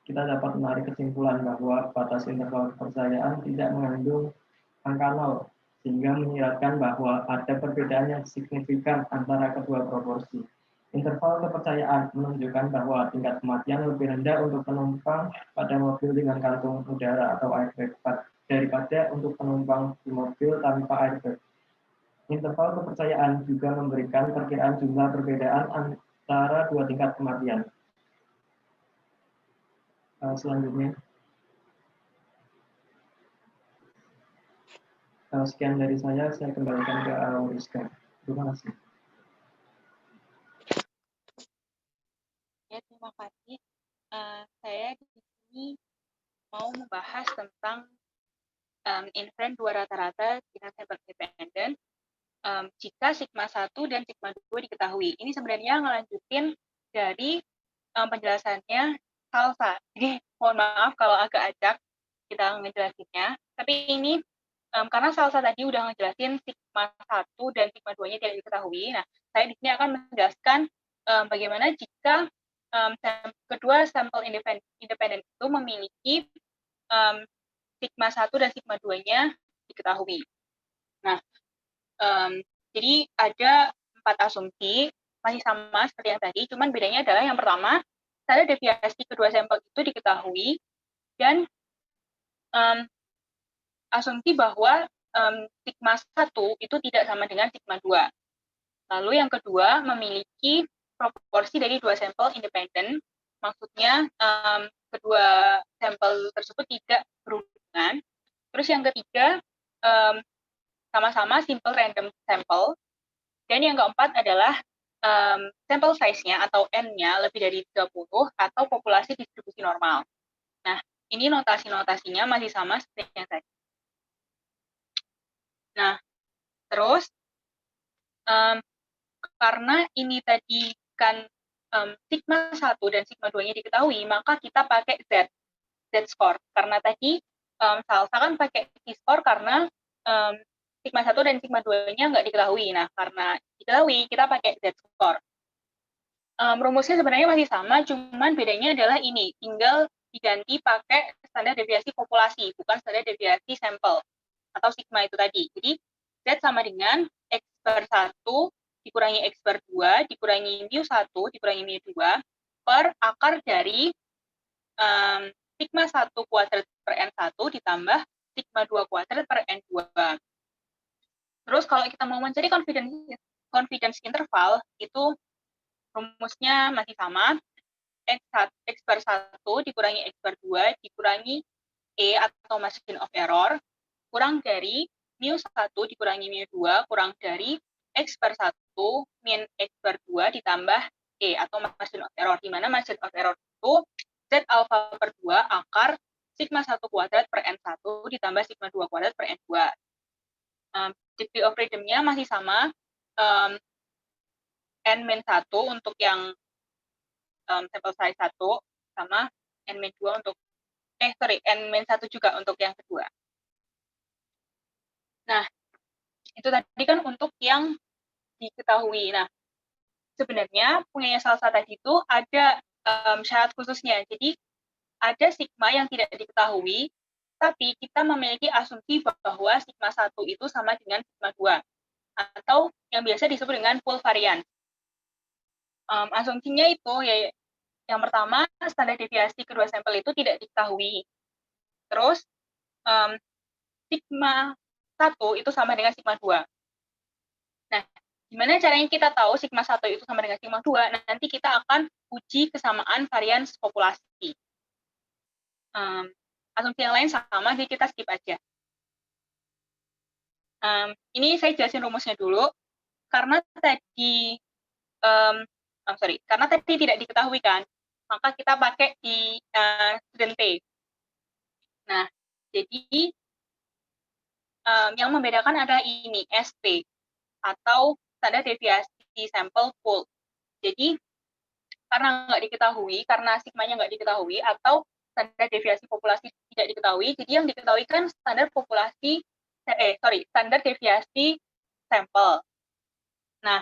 kita dapat menarik kesimpulan bahwa batas interval kepercayaan tidak mengandung angka 0, sehingga menyiratkan bahwa ada perbedaan yang signifikan antara kedua proporsi. Interval kepercayaan menunjukkan bahwa tingkat kematian lebih rendah untuk penumpang pada mobil dengan kantung udara atau airbag daripada untuk penumpang di mobil tanpa airbag. Interval kepercayaan juga memberikan perkiraan jumlah perbedaan antara dua tingkat kematian. Selanjutnya. Sekian dari saya kembalikan ke Rizka. Terima kasih. Ya, terima kasih. Saya di sini mau membahas tentang inference dua rata-rata dengan sampel independen jika sigma 1 dan sigma 2 diketahui. Ini sebenarnya ngelanjutin dari penjelasannya salsa. Jadi mohon maaf kalau agak acak kita ngejelasinnya. Tapi ini karena salsa tadi udah ngejelasin sigma 1 dan sigma 2-nya tidak diketahui. Nah, saya di sini akan menjelaskan bagaimana jika kedua sampel independen itu memiliki sigma 1 dan sigma 2-nya diketahui. Nah, jadi ada 4 asumsi, masih sama seperti yang tadi, cuman bedanya adalah yang pertama, standar deviasi kedua sampel itu diketahui, dan asumsi bahwa sigma 1 itu tidak sama dengan sigma 2. Lalu yang kedua, memiliki proporsi dari dua sampel independen, maksudnya kedua sampel tersebut tidak berhubungan. Terus yang ketiga, sama-sama simple random sample. Dan yang keempat adalah sample size-nya atau N-nya lebih dari 30 atau populasi distribusi normal. Nah, ini notasi-notasinya masih sama seperti yang tadi. Nah, terus karena ini tadi kan sigma 1 dan sigma 2-nya diketahui, maka kita pakai Z-score. Karena tadi salsa kan pakai Z-score karena sigma 1 dan sigma 2-nya nggak diketahui. Nah, karena diketahui, kita pakai Z-score. Rumusnya sebenarnya masih sama, cuman bedanya adalah ini, tinggal diganti pakai standar deviasi populasi, bukan standar deviasi sampel, atau sigma itu tadi. Jadi, Z sama dengan X per 1 dikurangi X per 2, dikurangi mu 1, dikurangi mu 2, per akar dari sigma 1 kuadrat per N1 ditambah sigma 2 kuadrat per N2. Terus kalau kita mau mencari confidence interval, itu rumusnya masih sama, X per 1 dikurangi X per 2 dikurangi E atau margin of error, kurang dari mu 1 dikurangi mu 2 kurang dari X per 1 min X per 2 ditambah E atau margin of error, di mana margin of error itu Z alpha per 2 akar sigma 1 kuadrat per N1 ditambah sigma 2 kuadrat per N2. Degree of freedom-nya masih sama, N-1 untuk yang sampel size 1 sama N-2 untuk N-1 juga untuk yang kedua. Nah, itu tadi kan untuk yang diketahui. Nah, sebenarnya punyanya salsa tadi itu ada syarat khususnya. Jadi ada sigma yang tidak diketahui, tapi kita memiliki asumsi bahwa sigma 1 itu sama dengan sigma 2, atau yang biasa disebut dengan pool variance. Asumsinya itu ya, yang pertama, standar deviasi kedua sampel itu tidak diketahui. Terus, sigma 1 itu sama dengan sigma 2. Nah, gimana caranya kita tahu sigma 1 itu sama dengan sigma 2? Nanti kita akan uji kesamaan varians populasi. Asumsi yang lain sama, jadi kita skip aja. Ini saya jelasin rumusnya dulu. Karena tadi, karena tadi tidak diketahui kan, maka kita pakai di student T. Nah, jadi yang membedakan adalah ini, SP, atau standar deviasi sampel pool. Jadi, karena nggak diketahui, karena sigmanya nggak diketahui, atau standar deviasi populasi tidak diketahui, jadi yang diketahui kan standar deviasi sampel. Nah,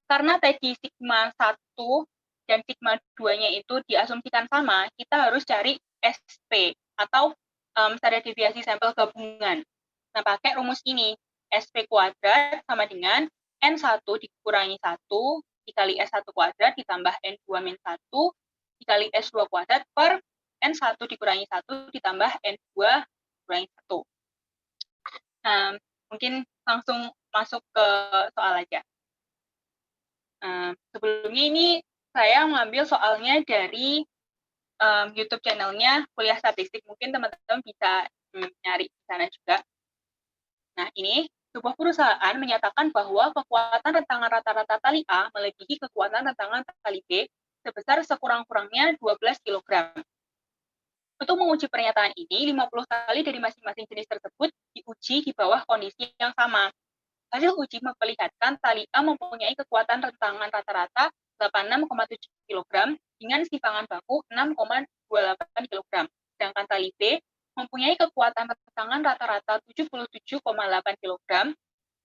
karena tadi sigma 1 dan sigma 2-nya itu diasumsikan sama, kita harus cari SP, atau standar deviasi sampel gabungan. Nah, pakai rumus ini, SP kuadrat sama dengan N1 dikurangi 1 dikali S1 kuadrat ditambah N2 min 1 dikali S2 kuadrat per N1 dikurangi 1 ditambah N2 dikurangi 1. Nah, mungkin langsung masuk ke soal aja. Sebelumnya ini saya mengambil soalnya dari YouTube channelnya Kuliah Statistik. Mungkin teman-teman bisa nyari di sana juga. Nah, ini sebuah perusahaan menyatakan bahwa kekuatan rentangan rata-rata tali A melebihi kekuatan rentangan tali B sebesar sekurang-kurangnya 12 kg. Untuk menguji pernyataan ini, 50 tali dari masing-masing jenis tersebut diuji di bawah kondisi yang sama. Hasil uji memperlihatkan tali A mempunyai kekuatan rentangan rata-rata 86,7 kg dengan simpangan baku 6,28 kg. Sedangkan tali B mempunyai kekuatan rentangan rata-rata 77,8 kg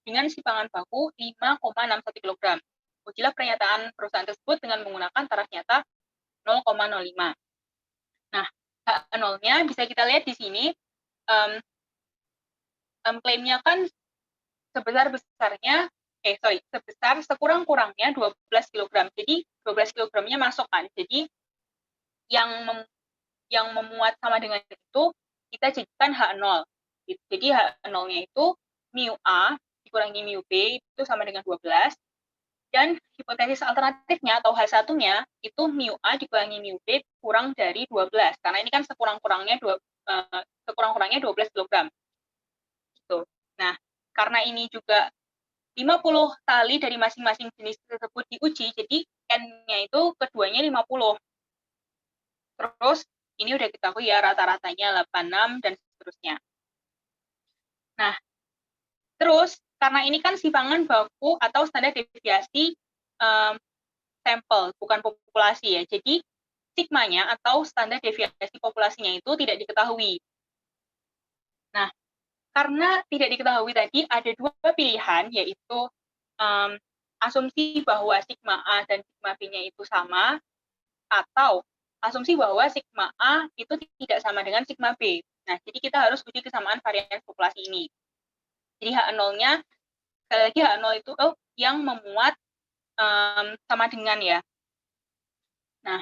dengan simpangan baku 5,61 kg. Ujilah pernyataan perusahaan tersebut dengan menggunakan taraf nyata 0,05. Nah, H0-nya bisa kita lihat di sini, klaimnya kan sebesar sekurang-kurangnya 12 kg. Jadi 12 kg-nya masuk kan. Jadi yang memuat sama dengan itu kita jadikan H0. Jadi H0-nya itu mu A dikurangi mu B itu sama dengan 12. Dan hipotesis alternatifnya atau H1-nya itu mu A dikurangi mu B kurang dari 12. Karena ini kan sekurang-kurangnya 12 kg. Gitu. Nah, karena ini juga 50 tali dari masing-masing jenis tersebut diuji, jadi N-nya itu keduanya 50. Terus, ini udah kita tahu ya, rata-ratanya 86, dan seterusnya. Nah, terus, karena ini kan simpangan baku atau standar deviasi sampel, bukan populasi ya, jadi sigmanya atau standar deviasi populasinya itu tidak diketahui. Nah, karena tidak diketahui tadi, ada dua pilihan, yaitu asumsi bahwa sigma A dan sigma B-nya itu sama, atau asumsi bahwa sigma A itu tidak sama dengan sigma B. Nah, jadi kita harus uji kesamaan varian populasi ini. Jadi H0-nya, sekali lagi H0 itu yang memuat sama dengan ya. Nah,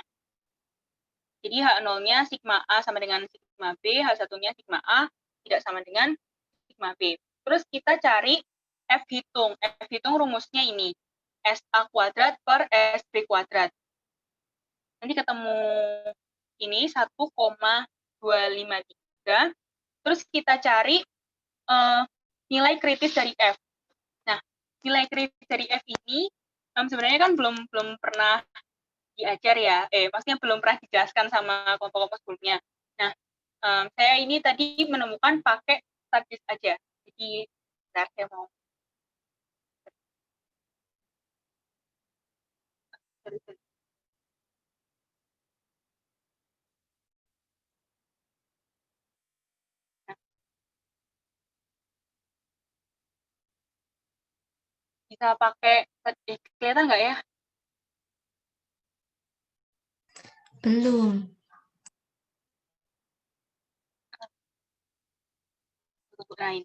jadi H0-nya sigma A sama dengan sigma B, H1-nya sigma A tidak sama dengan sigma B. Terus kita cari F hitung. F hitung rumusnya ini. SA kuadrat per SB kuadrat. Nanti ketemu ini 1,253. Terus kita cari nilai kritis dari F. Nah, nilai kritis dari F ini sebenarnya kan belum pernah diajar ya. Maksudnya belum pernah dijelaskan sama kelompok-kelompok sebelumnya. Nah, saya ini tadi menemukan pakai statis aja. Jadi, bentar, saya mau. Bisa pakai, kelihatan nggak ya? Belum. Nah, ini.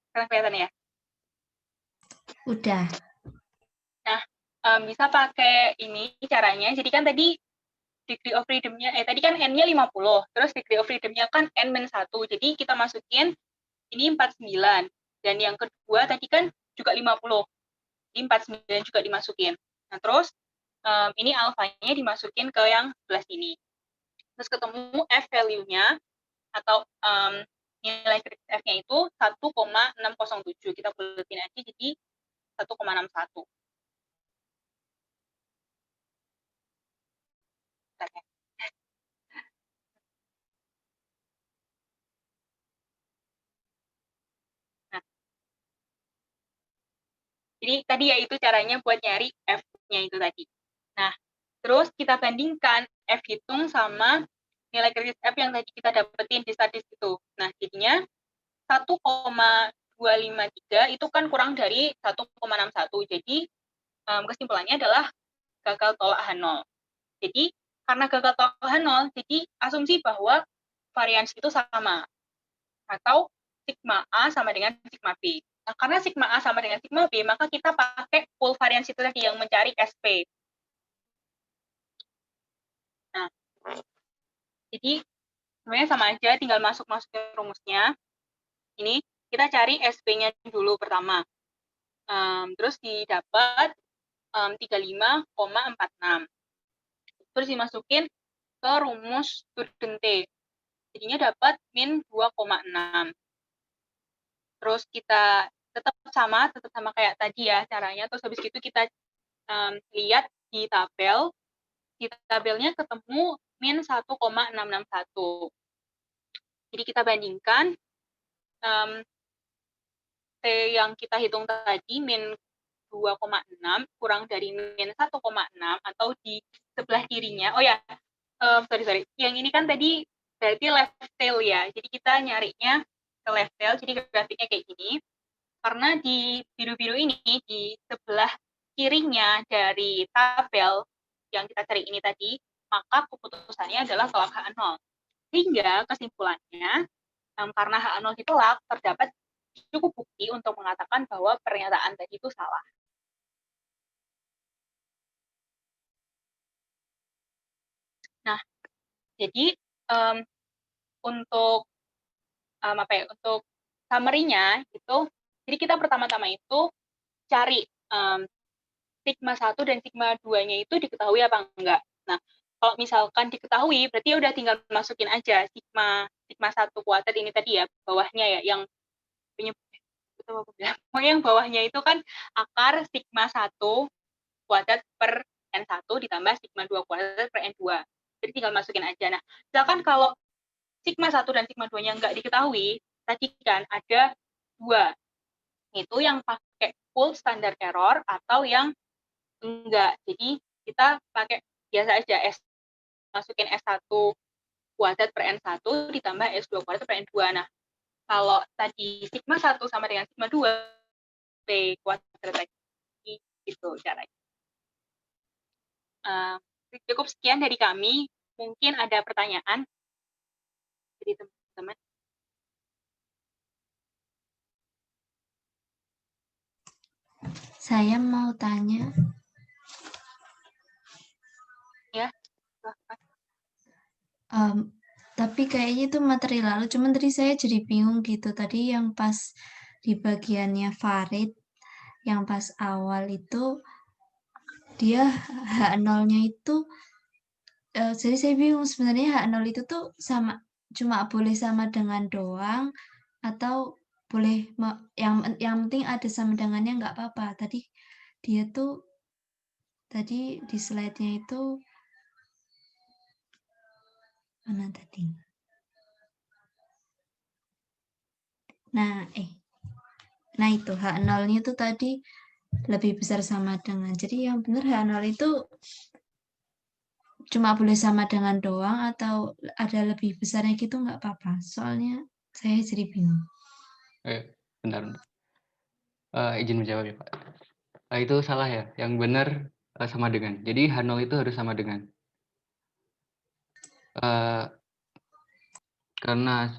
Sekarang kelihatan ya? Udah. Nah, bisa pakai ini caranya. Jadi kan tadi degree of freedom-nya, tadi kan N-nya 50, terus degree of freedom-nya kan N-1. Jadi kita masukin ini 49. Dan yang kedua tadi kan juga 50. Jadi 49 juga dimasukin. Nah, terus ini alfanya dimasukin ke yang sebelah sini. Terus ketemu F value-nya atau nilai kritis F-nya itu 1,607. Kita buletin aja jadi 1,61. Nah, jadi tadi ya itu caranya buat nyari F-nya itu tadi. Nah, terus kita bandingkan F hitung sama nilai kritis F yang tadi kita dapetin di statistik itu. Nah, jadinya 1,253 itu kan kurang dari 1,61. Jadi kesimpulannya adalah gagal tolak H0. Jadi karena gagal tolak H0, jadi asumsi bahwa variansi itu sama. Atau sigma A sama dengan sigma B. Nah, karena sigma A sama dengan sigma B, maka kita pakai full variansi itu tadi yang mencari SP. Nah, jadi sebenarnya sama aja, tinggal masukin rumusnya. Ini kita cari SP-nya dulu pertama. Terus didapat 35,46. Terus dimasukin ke rumus student T. Jadinya dapat min 2,6. Terus kita tetap sama kayak tadi ya caranya. Terus habis itu kita lihat di tabel. Di tabelnya ketemu min 1,661. Jadi kita bandingkan T yang kita hitung tadi min 2,6 kurang dari min 1,6 atau di sebelah kirinya. Oh ya, sorry. Yang ini kan tadi berarti left tail ya. Jadi kita nyarinya ke left tail, jadi grafiknya kayak gini. Karena di biru-biru ini, di sebelah kirinya dari tabel yang kita cari ini tadi, maka keputusannya adalah tolak H0. Sehingga kesimpulannya, karena H0 ditolak, terdapat cukup bukti untuk mengatakan bahwa pernyataan tadi itu salah. Nah, jadi untuk untuk summary-nya itu, jadi kita pertama-tama itu cari sigma 1 dan sigma 2-nya itu diketahui apa enggak. Nah, kalau misalkan diketahui, berarti udah tinggal masukin aja sigma 1 kuadrat ini tadi ya, bawahnya ya, yang yang bawahnya itu kan akar sigma 1 kuadrat per N1 ditambah sigma 2 kuadrat per N2. Jadi tinggal masukin aja. Nah, misalkan kalau sigma 1 dan sigma 2-nya nggak diketahui, tadi kan ada 2. Itu yang pakai full standard error atau yang enggak. Jadi kita pakai biasa aja masukin S1 kuadrat per N1 ditambah S2 kuadrat per N2. Nah, kalau tadi sigma 1 sama dengan sigma 2, P kuadrat lagi, gitu caranya. Cukup sekian dari kami. Mungkin ada pertanyaan dari teman-teman. Saya mau tanya. Ya. Tapi kayaknya itu materi lalu, cuman tadi saya jadi bingung gitu. Tadi yang pas di bagiannya Farid, yang pas awal itu, dia H0-nya itu, jadi saya bingung sebenarnya H0 itu tuh sama, cuma boleh sama dengan doang, atau boleh, yang penting ada sama dengannya nggak apa-apa. Tadi dia tuh, tadi di slide-nya itu, mana tadi? Nah itu H0-nya itu tadi lebih besar sama dengan. Jadi yang benar H0 itu cuma boleh sama dengan doang atau ada lebih besarnya gitu nggak apa-apa. Soalnya saya jadi bingung. Bentar. Izin menjawab ya Pak. Itu salah ya. Yang benar sama dengan. Jadi H0 itu harus sama dengan. Karena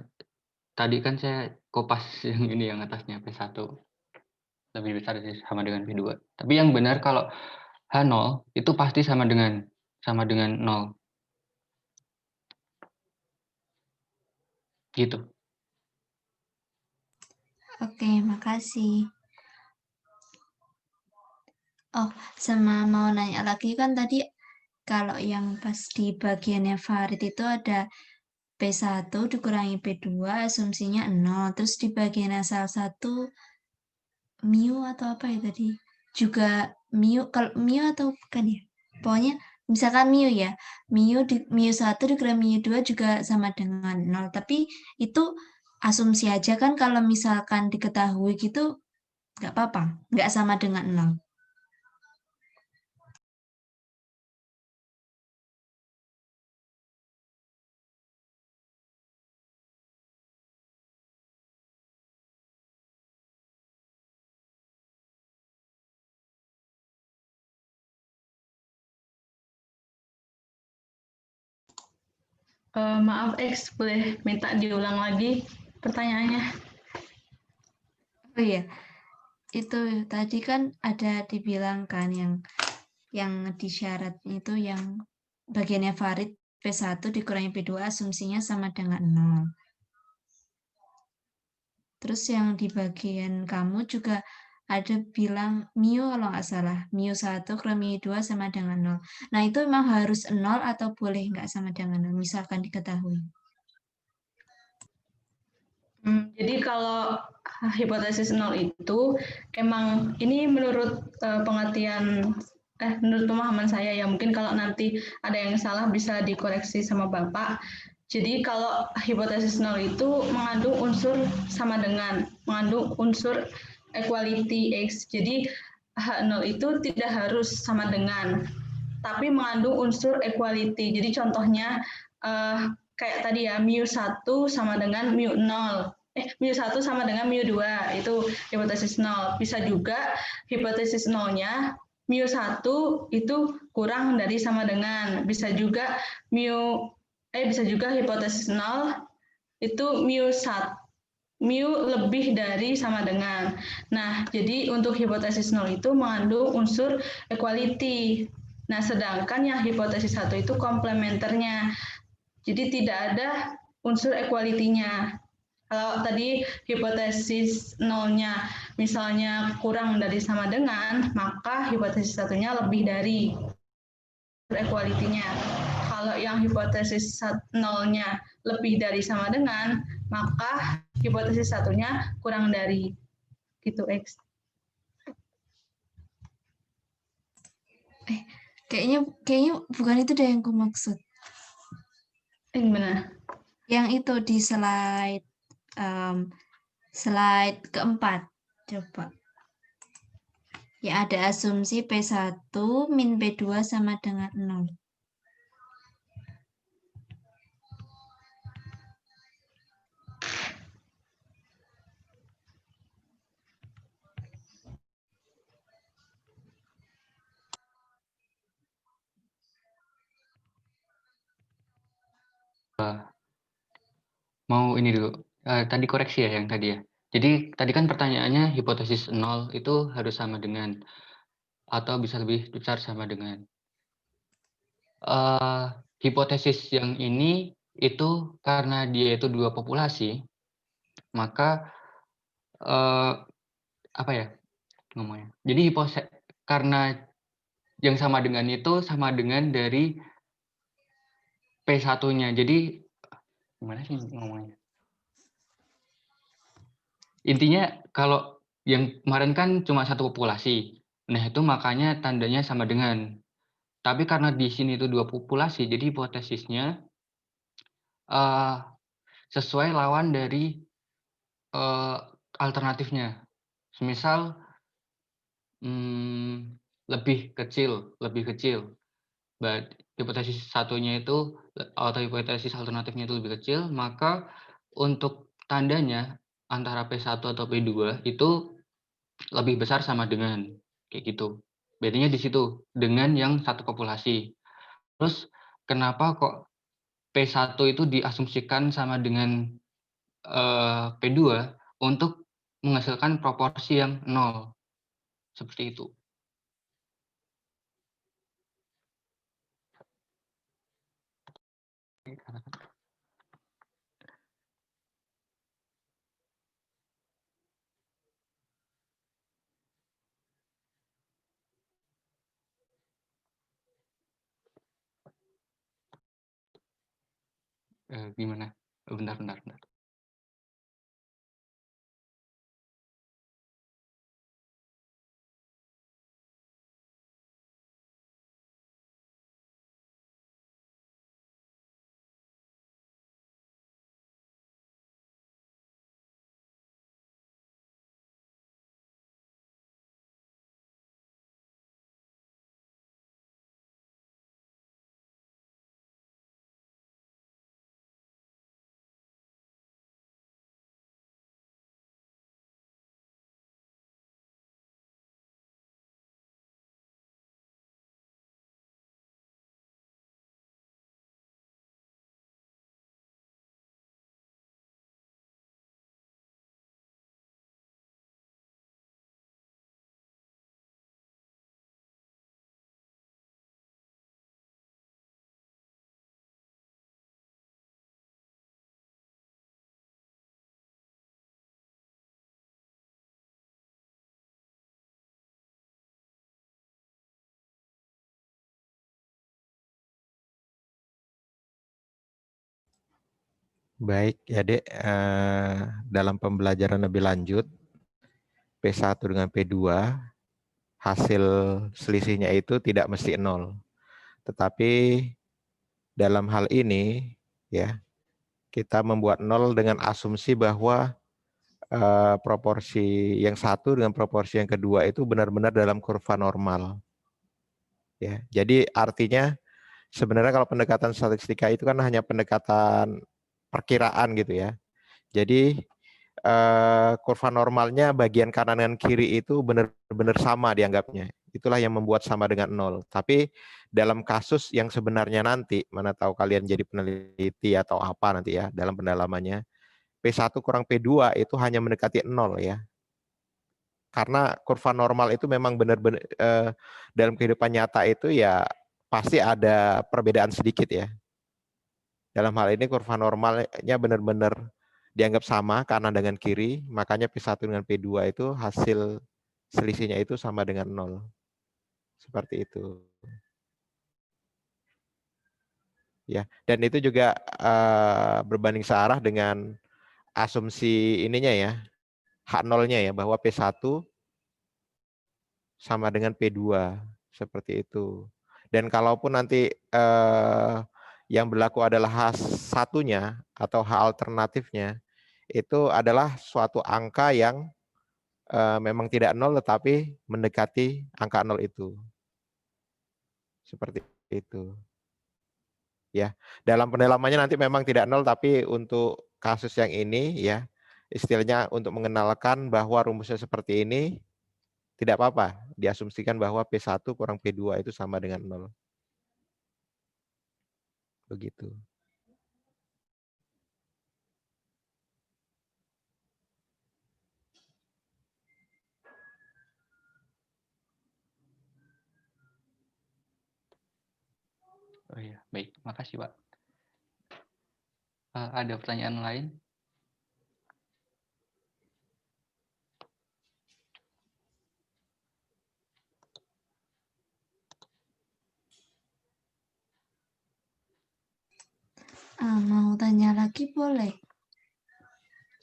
tadi kan saya kopas yang ini yang atasnya P1 lebih besar sih sama dengan P2. Tapi yang benar kalau H0 itu pasti sama dengan 0. Gitu. Oke, makasih. Oh, sama mau nanya lagi kan tadi kalau yang pas di bagiannya Farid itu ada P1 dikurangi P2 asumsinya 0. Terus di bagian asal 1 mu atau apa ya tadi? Juga mu, kalau mu atau bukan ya? Pokoknya misalkan mu ya, mu 1 dikurangi mu 2 juga sama dengan 0. Tapi itu asumsi aja kan kalau misalkan diketahui gitu nggak apa-apa, nggak sama dengan 0. Maaf X, boleh minta diulang lagi pertanyaannya? Oh iya, itu tadi kan ada dibilang kan yang di syarat itu yang bagiannya Farid P1 dikurangi P2 asumsinya sama dengan 0. Terus yang di bagian kamu juga ada bilang mu kalau nggak salah, mu 1 kurangi mu 2 sama dengan 0. Nah itu memang harus 0 atau boleh nggak sama dengan 0, misalkan diketahui. Jadi kalau hipotesis 0 itu emang ini menurut pengertian menurut pemahaman saya ya, mungkin kalau nanti ada yang salah bisa dikoreksi sama Bapak. Jadi kalau hipotesis 0 itu mengandung unsur sama dengan, mengandung unsur equality X. Jadi H0 itu tidak harus sama dengan, tapi mengandung unsur equality. Jadi contohnya kayak tadi ya, mu 1 sama dengan mu 0. Mu 1 sama dengan mu 2, itu hipotesis 0. Bisa juga hipotesis 0-nya mu 1 itu kurang dari sama dengan. Bisa juga hipotesis 0 itu mu lebih dari sama dengan. Nah, jadi untuk hipotesis 0 itu mengandung unsur equality. Nah, sedangkan yang hipotesis 1 itu komplementernya. Jadi tidak ada unsur equality-nya. Kalau tadi hipotesis 0-nya misalnya kurang dari sama dengan, maka hipotesis 1-nya lebih dari equality-nya. Kalau yang hipotesis 0-nya lebih dari sama dengan, maka hipotesis 1-nya kurang dari. Gitu, X. Kayaknya bukan itu deh yang aku maksud. Gimana? Yang itu di slide keempat. Coba. Ya ada asumsi P1 min P2 sama dengan 0. Mau ini dulu. Tadi koreksi ya yang tadi ya. Jadi tadi kan pertanyaannya hipotesis 0 itu harus sama dengan atau bisa lebih besar sama dengan. Hipotesis yang ini itu karena dia itu dua populasi, maka apa ya ngomongnya? Jadi karena yang sama dengan itu sama dengan dari P1-nya. Jadi gimana sih ngomongnya? Intinya kalau yang kemarin kan cuma satu populasi. Nah, itu makanya tandanya sama dengan. Tapi karena di sini itu dua populasi, jadi hipotesisnya sesuai lawan dari alternatifnya. Semisal lebih kecil. Hipotesis satunya itu atau hipotesis alternatifnya itu lebih kecil, maka untuk tandanya antara P1 atau P2 itu lebih besar sama dengan kayak gitu. Bedanya di situ dengan yang satu populasi. Terus kenapa kok P1 itu diasumsikan sama dengan P2 untuk menghasilkan proporsi yang 0. Seperti itu. Gimana? Bentar. Baik ya Dek, dalam pembelajaran lebih lanjut, P1 dengan P2, hasil selisihnya itu tidak mesti 0. Tetapi dalam hal ini, ya, kita membuat 0 dengan asumsi bahwa proporsi yang satu dengan proporsi yang kedua itu benar-benar dalam kurva normal. Ya, jadi artinya sebenarnya kalau pendekatan statistika itu kan hanya pendekatan perkiraan gitu ya. Jadi kurva normalnya bagian kanan dan kiri itu benar-benar sama dianggapnya. Itulah yang membuat sama dengan 0. Tapi dalam kasus yang sebenarnya nanti, mana tahu kalian jadi peneliti atau apa nanti ya dalam pendalamannya, P1 kurang P2 itu hanya mendekati 0 ya. Karena kurva normal itu memang benar-benar dalam kehidupan nyata itu ya pasti ada perbedaan sedikit ya. Dalam hal ini kurva normalnya benar-benar dianggap sama kanan dengan kiri, makanya P1 dengan P2 itu hasil selisihnya itu sama dengan 0. Seperti itu. Ya, dan itu juga berbanding searah dengan asumsi ininya ya, H0-nya ya, bahwa P1 sama dengan P2, seperti itu. Dan kalaupun nanti yang berlaku adalah H1-nya atau H alternatifnya, itu adalah suatu angka yang memang tidak 0 tetapi mendekati angka 0 itu. Seperti itu. Ya, dalam pendalamannya nanti memang tidak 0 tapi untuk kasus yang ini ya, istilahnya untuk mengenalkan bahwa rumusnya seperti ini tidak apa-apa, diasumsikan bahwa P1 kurang P2 itu sama dengan 0. Begitu. Oh iya, baik. Makasih, Pak. Ada pertanyaan lain? Mau tanya lagi boleh?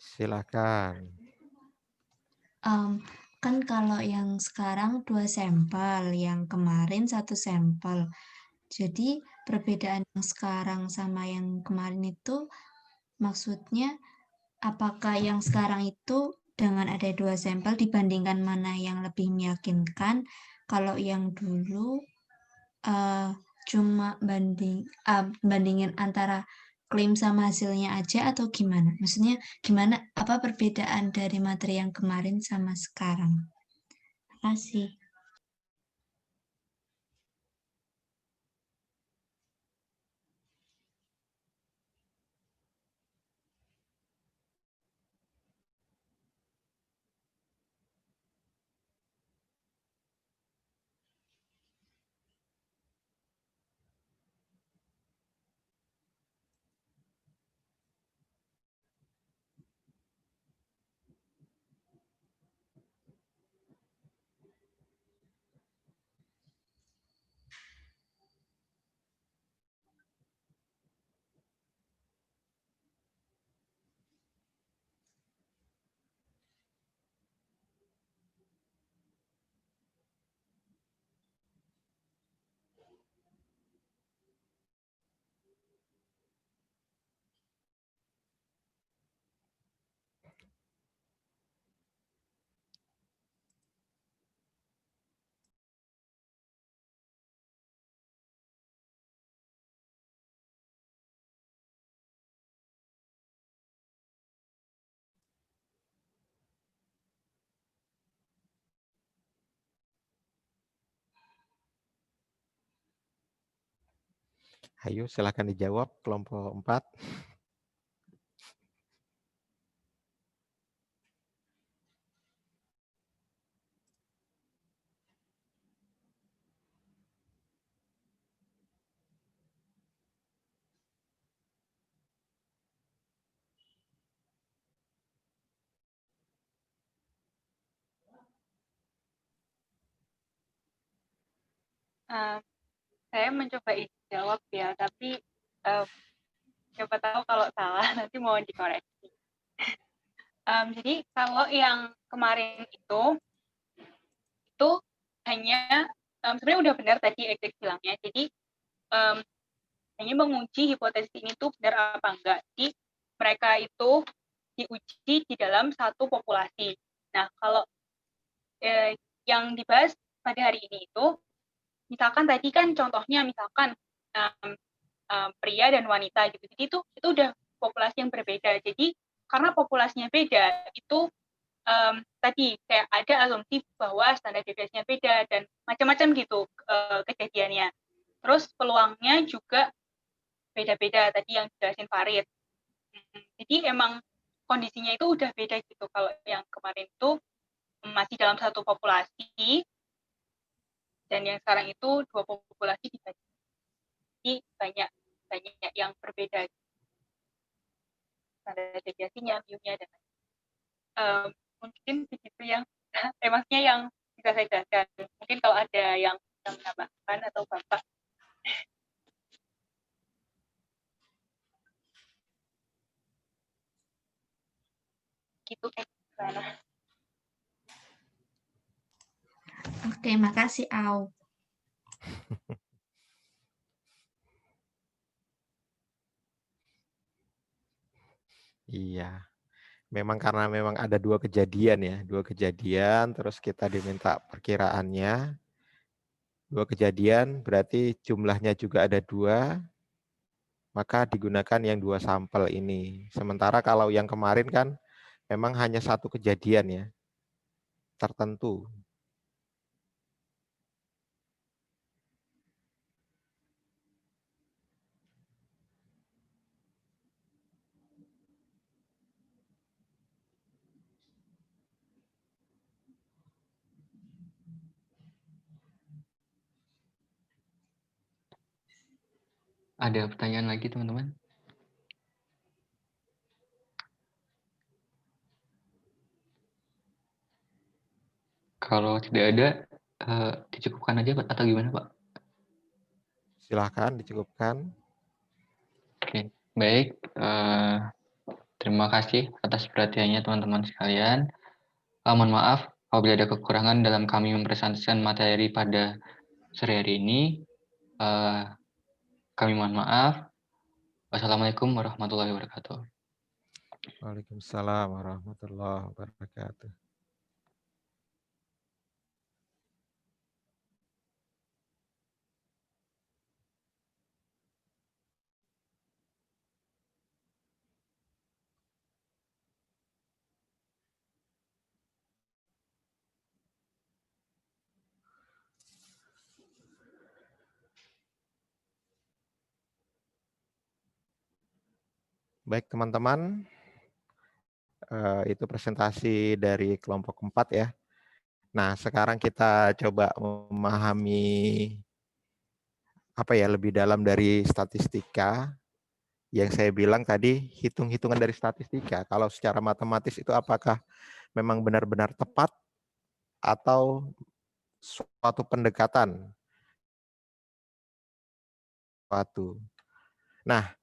Silakan. Kan kalau yang sekarang 2 sampel, yang kemarin 1 sampel. Jadi perbedaan yang sekarang sama yang kemarin itu maksudnya apakah yang sekarang itu dengan ada 2 sampel dibandingkan mana yang lebih meyakinkan? Kalau yang dulu cuma bandingin antara klaim sama hasilnya aja atau gimana? Maksudnya gimana, apa perbedaan dari materi yang kemarin sama sekarang? Terima kasih. Ayo silakan dijawab kelompok 4. Saya mencoba jawab ya, tapi siapa tahu kalau salah nanti mohon dikoreksi. Jadi kalau yang kemarin itu hanya sebenarnya udah benar tadi Ejek bilangnya. Jadi hanya menguji hipotesis ini tuh benar apa enggak. Jadi mereka itu diuji di dalam satu populasi. Nah, kalau yang dibahas pada hari ini itu, misalkan tadi kan contohnya misalkan pria dan wanita gitu. Jadi itu udah populasi yang berbeda. Jadi karena populasinya beda, itu tadi kayak ada asumsi bahwa standar deviasinya beda dan macam-macam gitu kejadiannya. Terus peluangnya juga beda-beda tadi yang dijelasin Farid. Jadi emang kondisinya itu udah beda gitu. Kalau yang kemarin itu masih dalam satu populasi dan yang sekarang itu dua populasi dibagi. Jadi banyak yang berbeda. Standar deviasinya, mu-nya dan mungkin begitu yang maksudnya yang bisa saya jelaskan. Mungkin kalau ada yang menambahkan atau Bapak. Gitu gimana? Oke, makasih Au. Iya. Memang karena memang ada 2 kejadian ya, 2 kejadian terus kita diminta perkiraannya. 2 kejadian berarti jumlahnya juga ada 2, maka digunakan yang 2 sampel ini. Sementara kalau yang kemarin kan memang hanya 1 kejadian ya, tertentu. Ada pertanyaan lagi teman-teman? Kalau tidak ada, dicukupkan aja Pak, atau gimana Pak? Silahkan dicukupkan. Oke, baik. Terima kasih atas perhatiannya teman-teman sekalian. Mohon maaf apabila ada kekurangan dalam kami mempresentasikan materi pada sore hari ini. Kami mohon maaf. Wassalamualaikum warahmatullahi wabarakatuh. Waalaikumsalam warahmatullahi wabarakatuh. Baik teman-teman, itu presentasi dari kelompok 4 ya. Nah, sekarang kita coba memahami lebih dalam dari statistika. Yang saya bilang tadi, hitung-hitungan dari statistika. Kalau secara matematis itu apakah memang benar-benar tepat atau suatu pendekatan? Nah,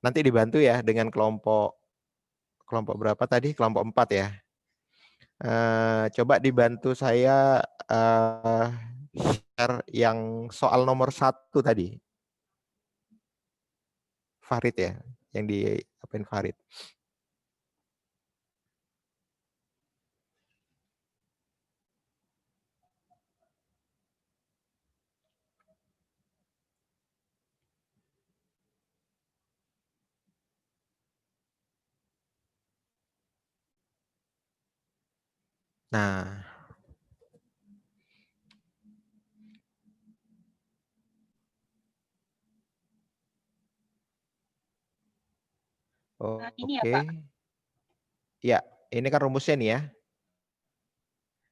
nanti dibantu ya dengan kelompok berapa tadi? Kelompok 4 ya. Coba dibantu saya share yang soal nomor 1 tadi. Farid ya, yang di apain Farid. Nah, Oh, ini ya, oke. Pak. Ya, ini kan rumusnya nih ya.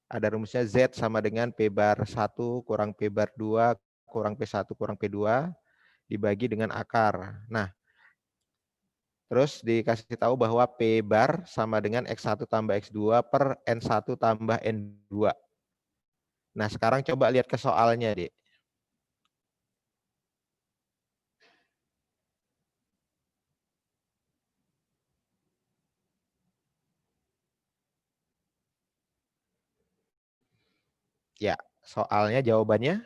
Ada rumusnya Z sama dengan P bar 1 kurang P bar 2 kurang P1 kurang P2 dibagi dengan akar. Nah, terus dikasih tahu bahwa P bar sama dengan X1 tambah X2 per N1 tambah N2. Nah, sekarang coba lihat ke soalnya, Dik. Ya, soalnya jawabannya.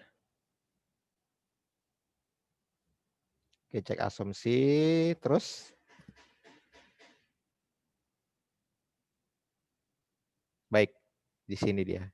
Oke, cek asumsi, terus. Baik, di sini dia.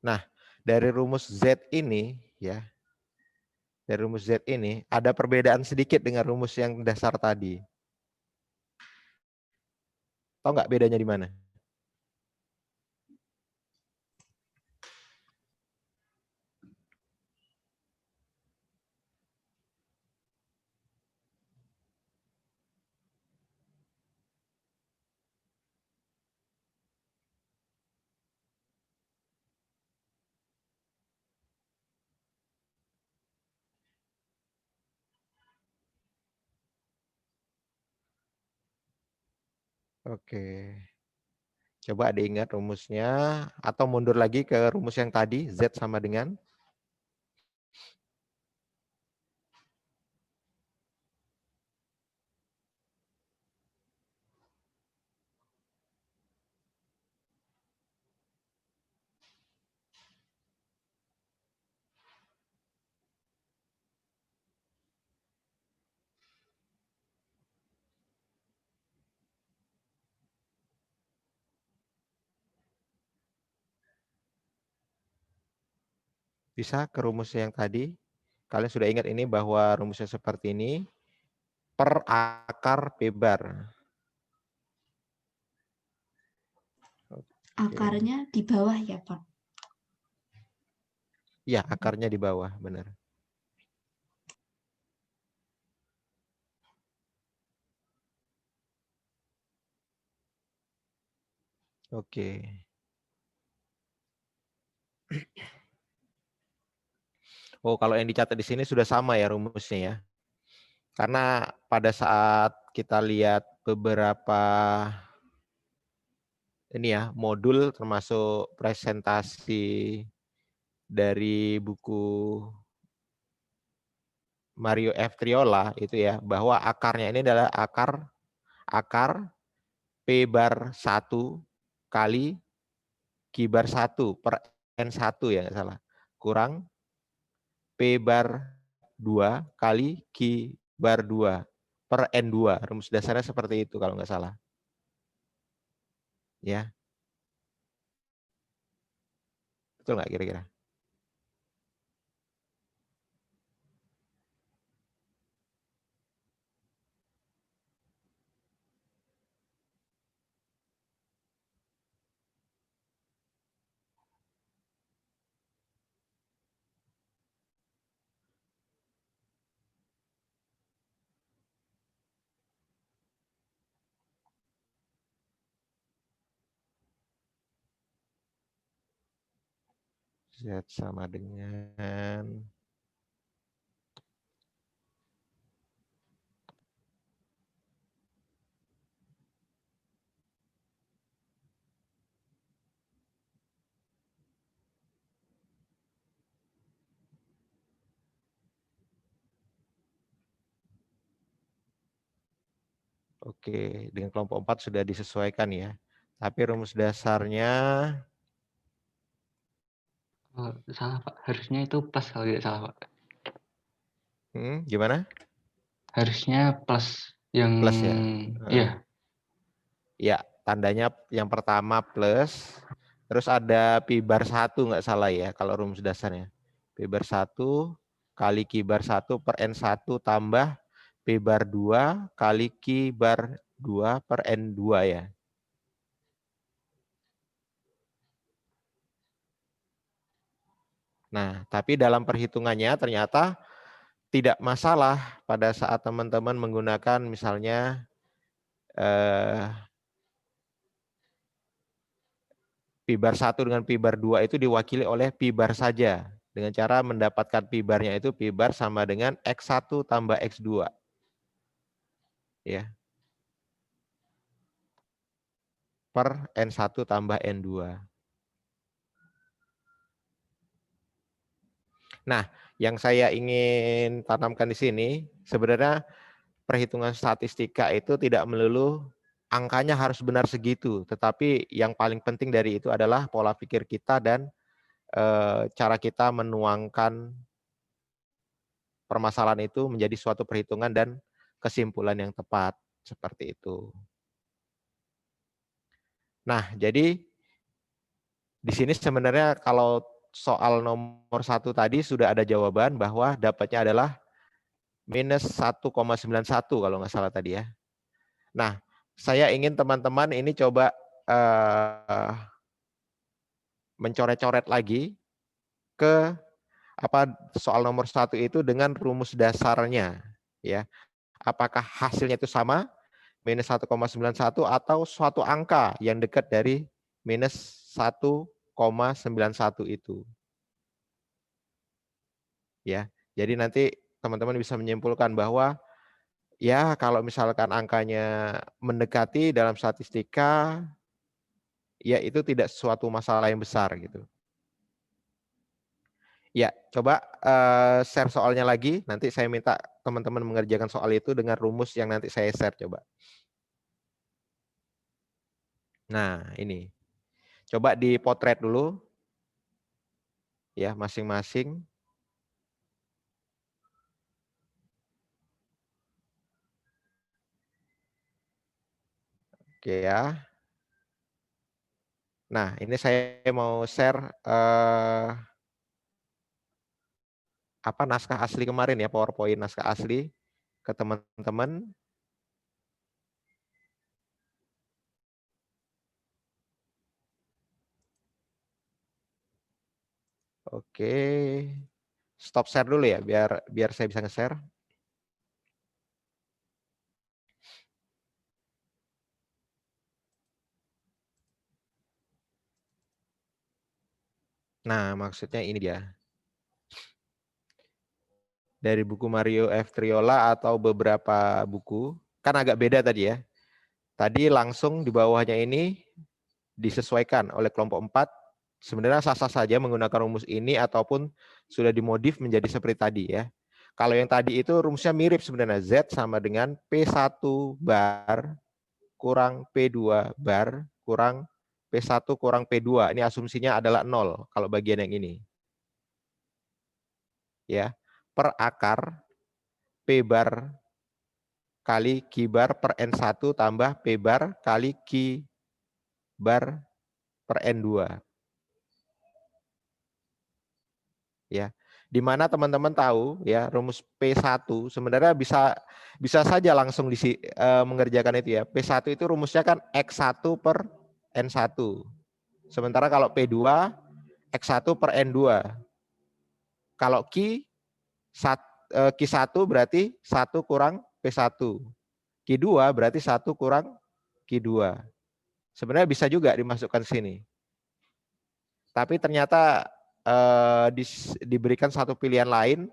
Nah, dari rumus Z ini ya. Dari rumus Z ini ada perbedaan sedikit dengan rumus yang dasar tadi. Tahu nggak bedanya di mana? Oke. Coba diingat rumusnya atau mundur lagi ke rumus yang tadi, Z sama dengan. Bisa ke rumus yang tadi. Kalian sudah ingat ini bahwa rumusnya seperti ini. Per akar P bar. Akarnya di bawah ya, Pak? Ya, akarnya di bawah, benar. Oke. Oh, kalau yang dicatat di sini sudah sama ya rumusnya ya. Karena pada saat kita lihat beberapa ini ya, modul termasuk presentasi dari buku Mario F. Triola itu ya, bahwa akarnya ini adalah akar P bar 1 kali Q bar 1 per N1 ya nggak salah. Kurang P bar 2 kali Q bar 2 per N2. Rumus dasarnya seperti itu kalau nggak salah. Ya. Betul nggak kira-kira? Z sama dengan oke, dengan kelompok 4 sudah disesuaikan ya. Tapi rumus dasarnya Salah, Pak. Harusnya itu plus kalau tidak salah, Pak. gimana? Harusnya plus yang Plus ya. iya. Ya, tandanya yang pertama plus, terus ada pi bar 1 nggak salah ya kalau rumus dasarnya. P bar 1 kali Q bar 1 per N1 tambah P bar 2 kali Q bar 2 per N2 ya. Nah, tapi dalam perhitungannya ternyata tidak masalah pada saat teman-teman menggunakan misalnya Pi bar 1 dengan Pi bar 2 itu diwakili oleh Pi bar saja. Dengan cara mendapatkan Pi barnya itu Pi bar sama dengan X1 tambah X2. Ya. Per N1 tambah N2. Nah, yang saya ingin tanamkan di sini, sebenarnya perhitungan statistika itu tidak melulu angkanya harus benar segitu, tetapi yang paling penting dari itu adalah pola pikir kita dan cara kita menuangkan permasalahan itu menjadi suatu perhitungan dan kesimpulan yang tepat, seperti itu. Nah, jadi di sini sebenarnya kalau soal nomor 1 tadi sudah ada jawaban bahwa dapatnya adalah minus 1,91 kalau nggak salah tadi ya. Nah, saya ingin teman-teman ini coba mencoret-coret lagi ke soal nomor 1 itu dengan rumus dasarnya ya. Apakah hasilnya itu sama minus 1,91 atau suatu angka yang dekat dari minus 1,91 itu. Ya, jadi nanti teman-teman bisa menyimpulkan bahwa ya kalau misalkan angkanya mendekati dalam statistika, ya itu tidak suatu masalah yang besar gitu. Ya, coba share soalnya lagi. Nanti saya minta teman-teman mengerjakan soal itu dengan rumus yang nanti saya share coba. Nah, ini. Coba dipotret dulu. Ya, masing-masing. Oke ya. Nah, ini saya mau share naskah asli kemarin ya, PowerPoint naskah asli ke teman-teman. Oke. Stop share dulu ya biar saya bisa nge-share. Nah, maksudnya ini dia. Dari buku Mario F. Triola atau beberapa buku, kan agak beda tadi ya. Tadi langsung di bawahnya ini disesuaikan oleh kelompok 4. Sebenarnya sah-sah saja menggunakan rumus ini ataupun sudah dimodif menjadi seperti tadi ya. Kalau yang tadi itu rumusnya mirip sebenarnya. Z sama dengan P1 bar kurang P2 bar kurang P1 kurang P2. Ini asumsinya adalah 0 kalau bagian yang ini. Ya, per akar P bar kali Q bar per N1 tambah P bar kali Q bar per N2. Ya, di mana teman-teman tahu ya rumus P1 sebenarnya bisa saja langsung mengerjakan itu ya. P1 itu rumusnya kan X1 per N1. Sementara kalau P2 X1 per N2. Kalau Q1 berarti 1 kurang P1. Q2 berarti 1 kurang Q2. Sebenarnya bisa juga dimasukkan sini. Tapi ternyata diberikan satu pilihan lain,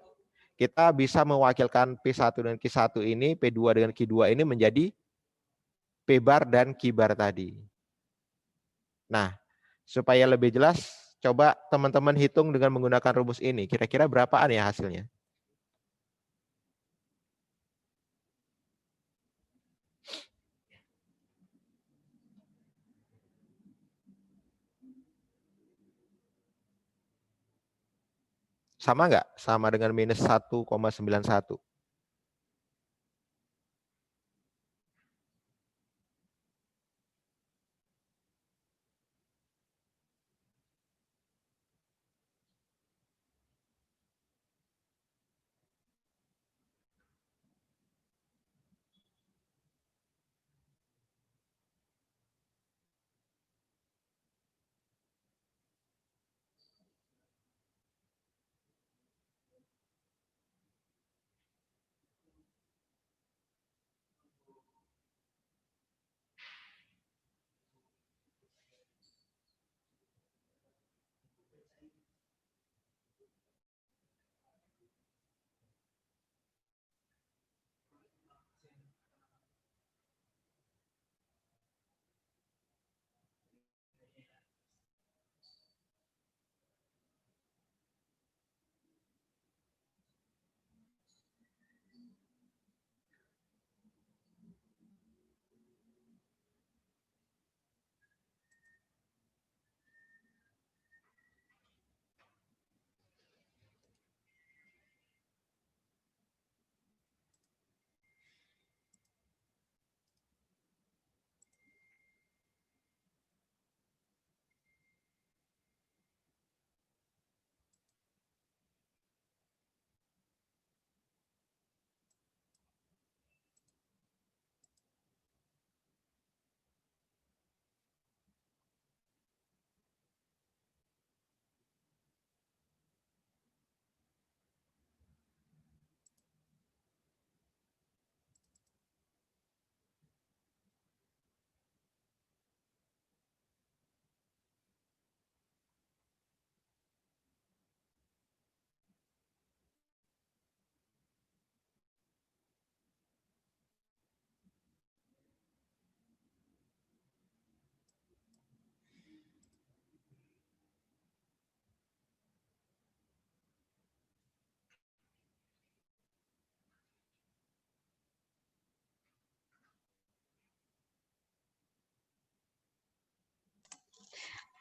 kita bisa mewakilkan P1 dan Q1 ini, P2 dengan Q2 ini menjadi P bar dan Q bar tadi. Nah, supaya lebih jelas, coba teman-teman hitung dengan menggunakan rumus ini. Kira-kira berapaan ya hasilnya? Sama nggak? Sama dengan minus 1,91.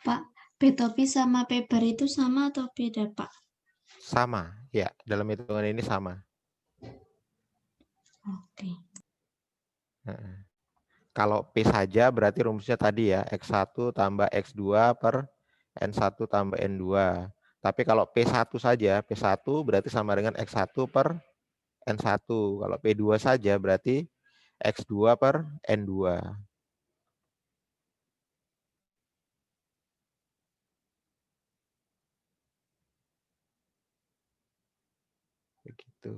Pak, P-topi sama P-bar itu sama atau beda, Pak? Sama, ya. Dalam hitungan ini sama. Oke. Kalau P saja berarti rumusnya tadi ya, X1 tambah X2 per N1 tambah N2. Tapi kalau P1 saja, P1 berarti sama dengan X1 per N1. Kalau P2 saja berarti X2 per N2. Begitu.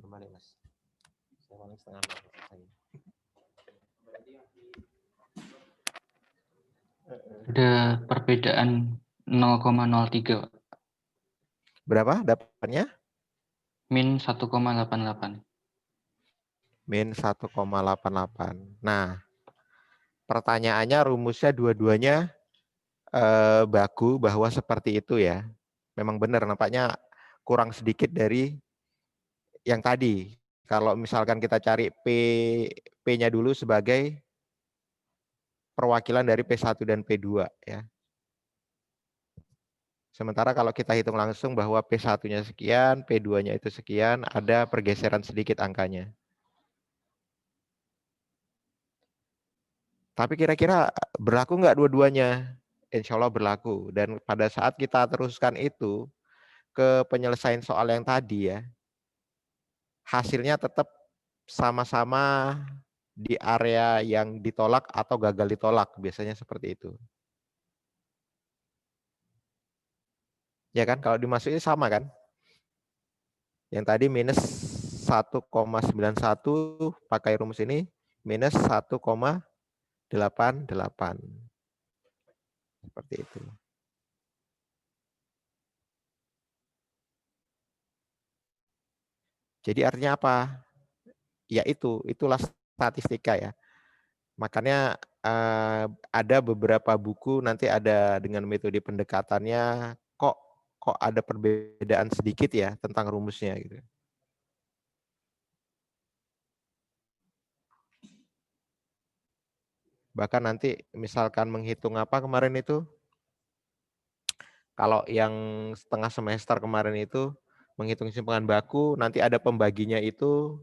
Balik, Mas. Saya paling setengah selesai. Ada perbedaan 0,03, Pak. Berapa dapatnya? Min 1,88. Min 1,88. Nah, pertanyaannya rumusnya dua-duanya baku bahwa seperti itu ya. Memang benar, nampaknya kurang sedikit dari yang tadi. Kalau misalkan kita cari P-nya dulu sebagai perwakilan dari P1 dan P2 ya. Sementara kalau kita hitung langsung bahwa P1-nya sekian, P2-nya itu sekian, ada pergeseran sedikit angkanya. Tapi kira-kira berlaku nggak dua-duanya? Insya Allah berlaku. Dan pada saat kita teruskan itu ke penyelesaian soal yang tadi ya, hasilnya tetap sama-sama di area yang ditolak atau gagal ditolak. Biasanya seperti itu. Ya kan, kalau dimasukin sama kan? Yang tadi minus 1,91 pakai rumus ini minus 1,88. Seperti itu. Jadi artinya apa? Ya itulah statistika ya. Makanya ada beberapa buku nanti ada dengan metode pendekatannya kok ada perbedaan sedikit ya tentang rumusnya gitu. Bahkan nanti misalkan menghitung apa kemarin itu, kalau yang setengah semester kemarin itu menghitung simpangan baku, nanti ada pembaginya itu,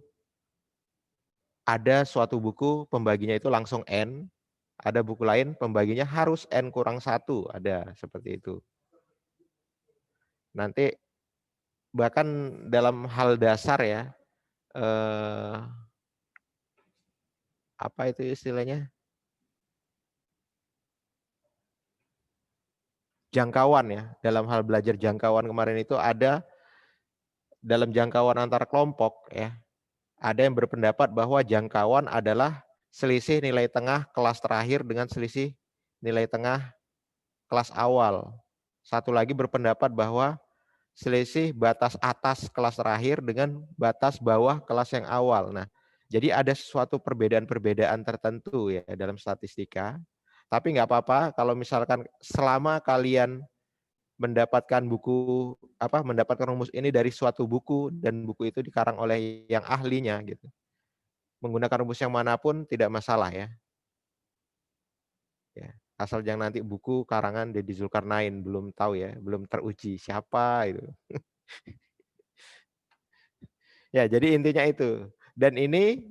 ada suatu buku pembaginya itu langsung N, ada buku lain pembaginya harus N kurang 1, ada seperti itu. Nanti bahkan dalam hal dasar ya, apa itu istilahnya? Jangkauan ya, dalam hal belajar jangkauan kemarin itu ada dalam jangkauan antar kelompok ya, ada yang berpendapat bahwa jangkauan adalah selisih nilai tengah kelas terakhir dengan selisih nilai tengah kelas awal. Satu lagi berpendapat bahwa selisih batas atas kelas terakhir dengan batas bawah kelas yang awal. Nah, jadi ada suatu perbedaan-perbedaan tertentu ya dalam statistika. Tapi nggak apa-apa kalau misalkan selama kalian mendapatkan mendapatkan rumus ini dari suatu buku dan buku itu dikarang oleh yang ahlinya gitu. Menggunakan rumus yang manapun tidak masalah ya. Ya, asal jangan nanti buku karangan Deddy Zulkarnain, belum tahu ya, belum teruji siapa itu. Ya, jadi intinya itu. Dan ini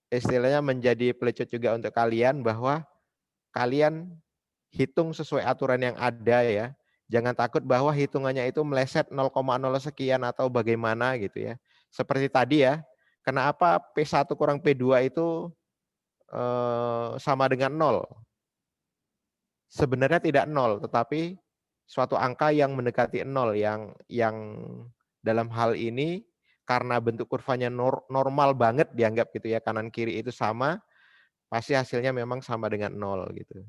istilahnya menjadi pelecut juga untuk kalian bahwa kalian hitung sesuai aturan yang ada ya. Jangan takut bahwa hitungannya itu meleset 0,0 sekian atau bagaimana gitu ya. Seperti tadi ya, kenapa P1 kurang P2 itu sama dengan 0? Sebenarnya tidak 0, tetapi suatu angka yang mendekati 0 yang dalam hal ini karena bentuk kurvanya normal banget dianggap gitu ya, kanan kiri itu sama, pasti hasilnya memang sama dengan 0 gitu.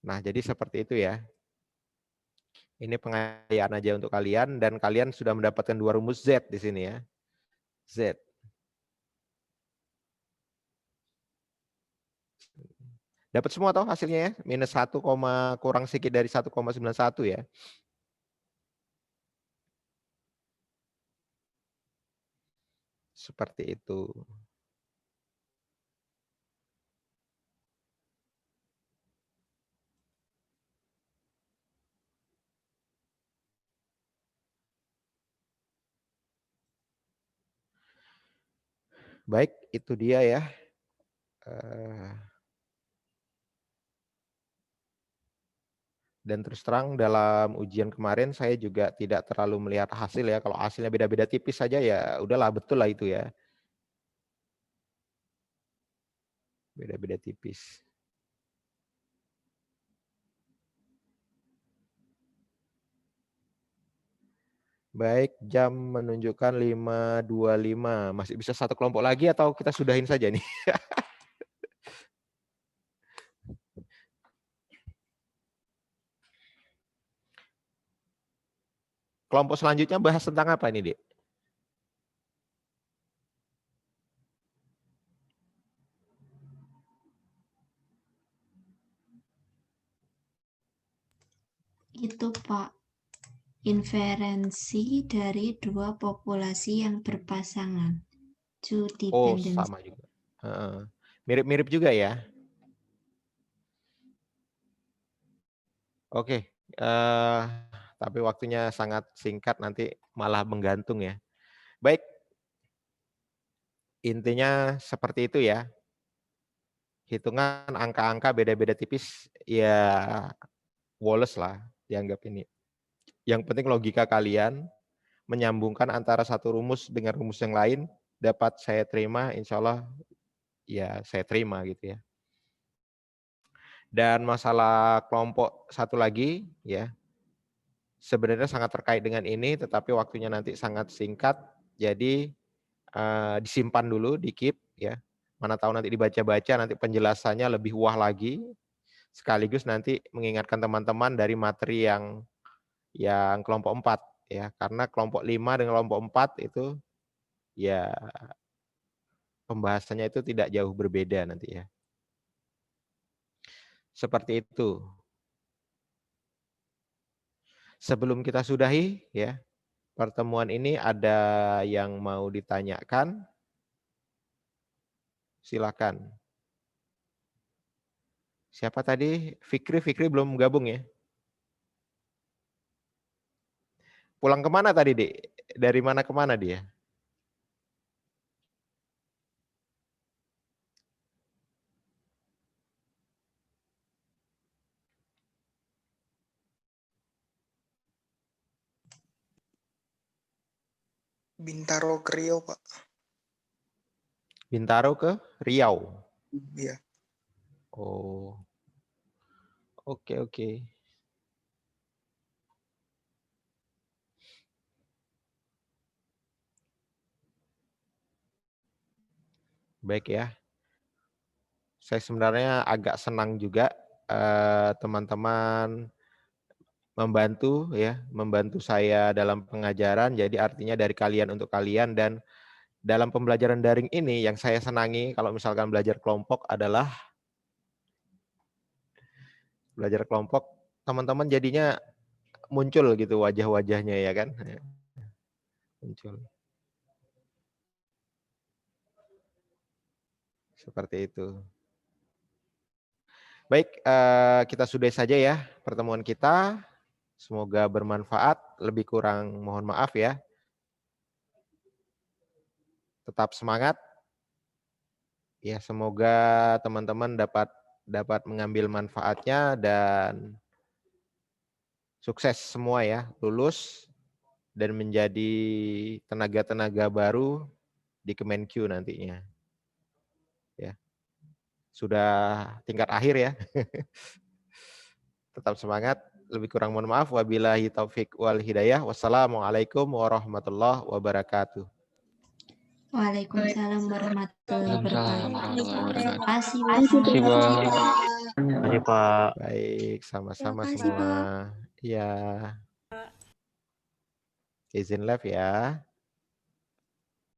Nah, jadi seperti itu ya. Ini pengayaan aja untuk kalian dan kalian sudah mendapatkan 2 rumus Z di sini ya. Z. Dapat semua toh hasilnya ya? Minus 1, kurang sedikit dari 1,91 ya. Seperti itu. Baik, itu dia ya. Dan terus terang dalam ujian kemarin saya juga tidak terlalu melihat hasil ya. Kalau hasilnya beda-beda tipis saja ya udahlah, betul lah itu ya. Beda-beda tipis. Baik, jam menunjukkan 5.25. Masih bisa satu kelompok lagi atau kita sudahin saja nih? Kelompok selanjutnya bahas tentang apa ini, Dek? Itu Pak, inferensi dari dua populasi yang berpasangan. Oh, sama juga. Mirip-mirip juga ya. Oke, tapi waktunya sangat singkat, nanti malah menggantung ya. Baik, intinya seperti itu ya. Hitungan angka-angka beda-beda tipis, ya Wallace lah dianggap ini. Yang penting logika kalian menyambungkan antara satu rumus dengan rumus yang lain, dapat saya terima, insya Allah ya saya terima gitu ya. Dan masalah kelompok satu lagi ya, sebenarnya sangat terkait dengan ini, tetapi waktunya nanti sangat singkat, jadi disimpan dulu, di-keep ya. Mana tahu nanti dibaca-baca, nanti penjelasannya lebih wah lagi, sekaligus nanti mengingatkan teman-teman dari materi yang kelompok 4 ya, karena kelompok 5 dan kelompok 4 itu ya pembahasannya itu tidak jauh berbeda nanti ya. Seperti itu. Sebelum kita sudahi ya pertemuan ini, ada yang mau ditanyakan? Silakan. Siapa tadi? Fikri belum gabung ya? Pulang kemana tadi, Dik? Dari mana ke mana dia? Bintaro ke Riau, Pak. Bintaro ke Riau. Iya. Oh. Oke. Baik ya. Saya sebenarnya agak senang juga teman-teman membantu saya dalam pengajaran. Jadi artinya dari kalian untuk kalian, dan dalam pembelajaran daring ini yang saya senangi kalau misalkan belajar kelompok adalah belajar kelompok, teman-teman jadinya muncul gitu wajah-wajahnya ya kan. Muncul. Seperti itu. Baik, kita sudahi saja ya pertemuan kita. Semoga bermanfaat. Lebih kurang mohon maaf ya. Tetap semangat. Ya, semoga teman-teman dapat mengambil manfaatnya dan sukses semua ya, lulus dan menjadi tenaga-tenaga baru di Kemenkyu nantinya. Ya. Sudah tingkat akhir ya. Tetap semangat. Lebih kurang mohon maaf. Wabillahi taufik wal hidayah. Wassalamualaikum warahmatullahi wabarakatuh. Waalaikumsalam warahmatullahi wabarakatuh. Terima kasih, Terima kasih, Pak. Baik, sama-sama Terima kasih, semua. Ya. Izin live ya.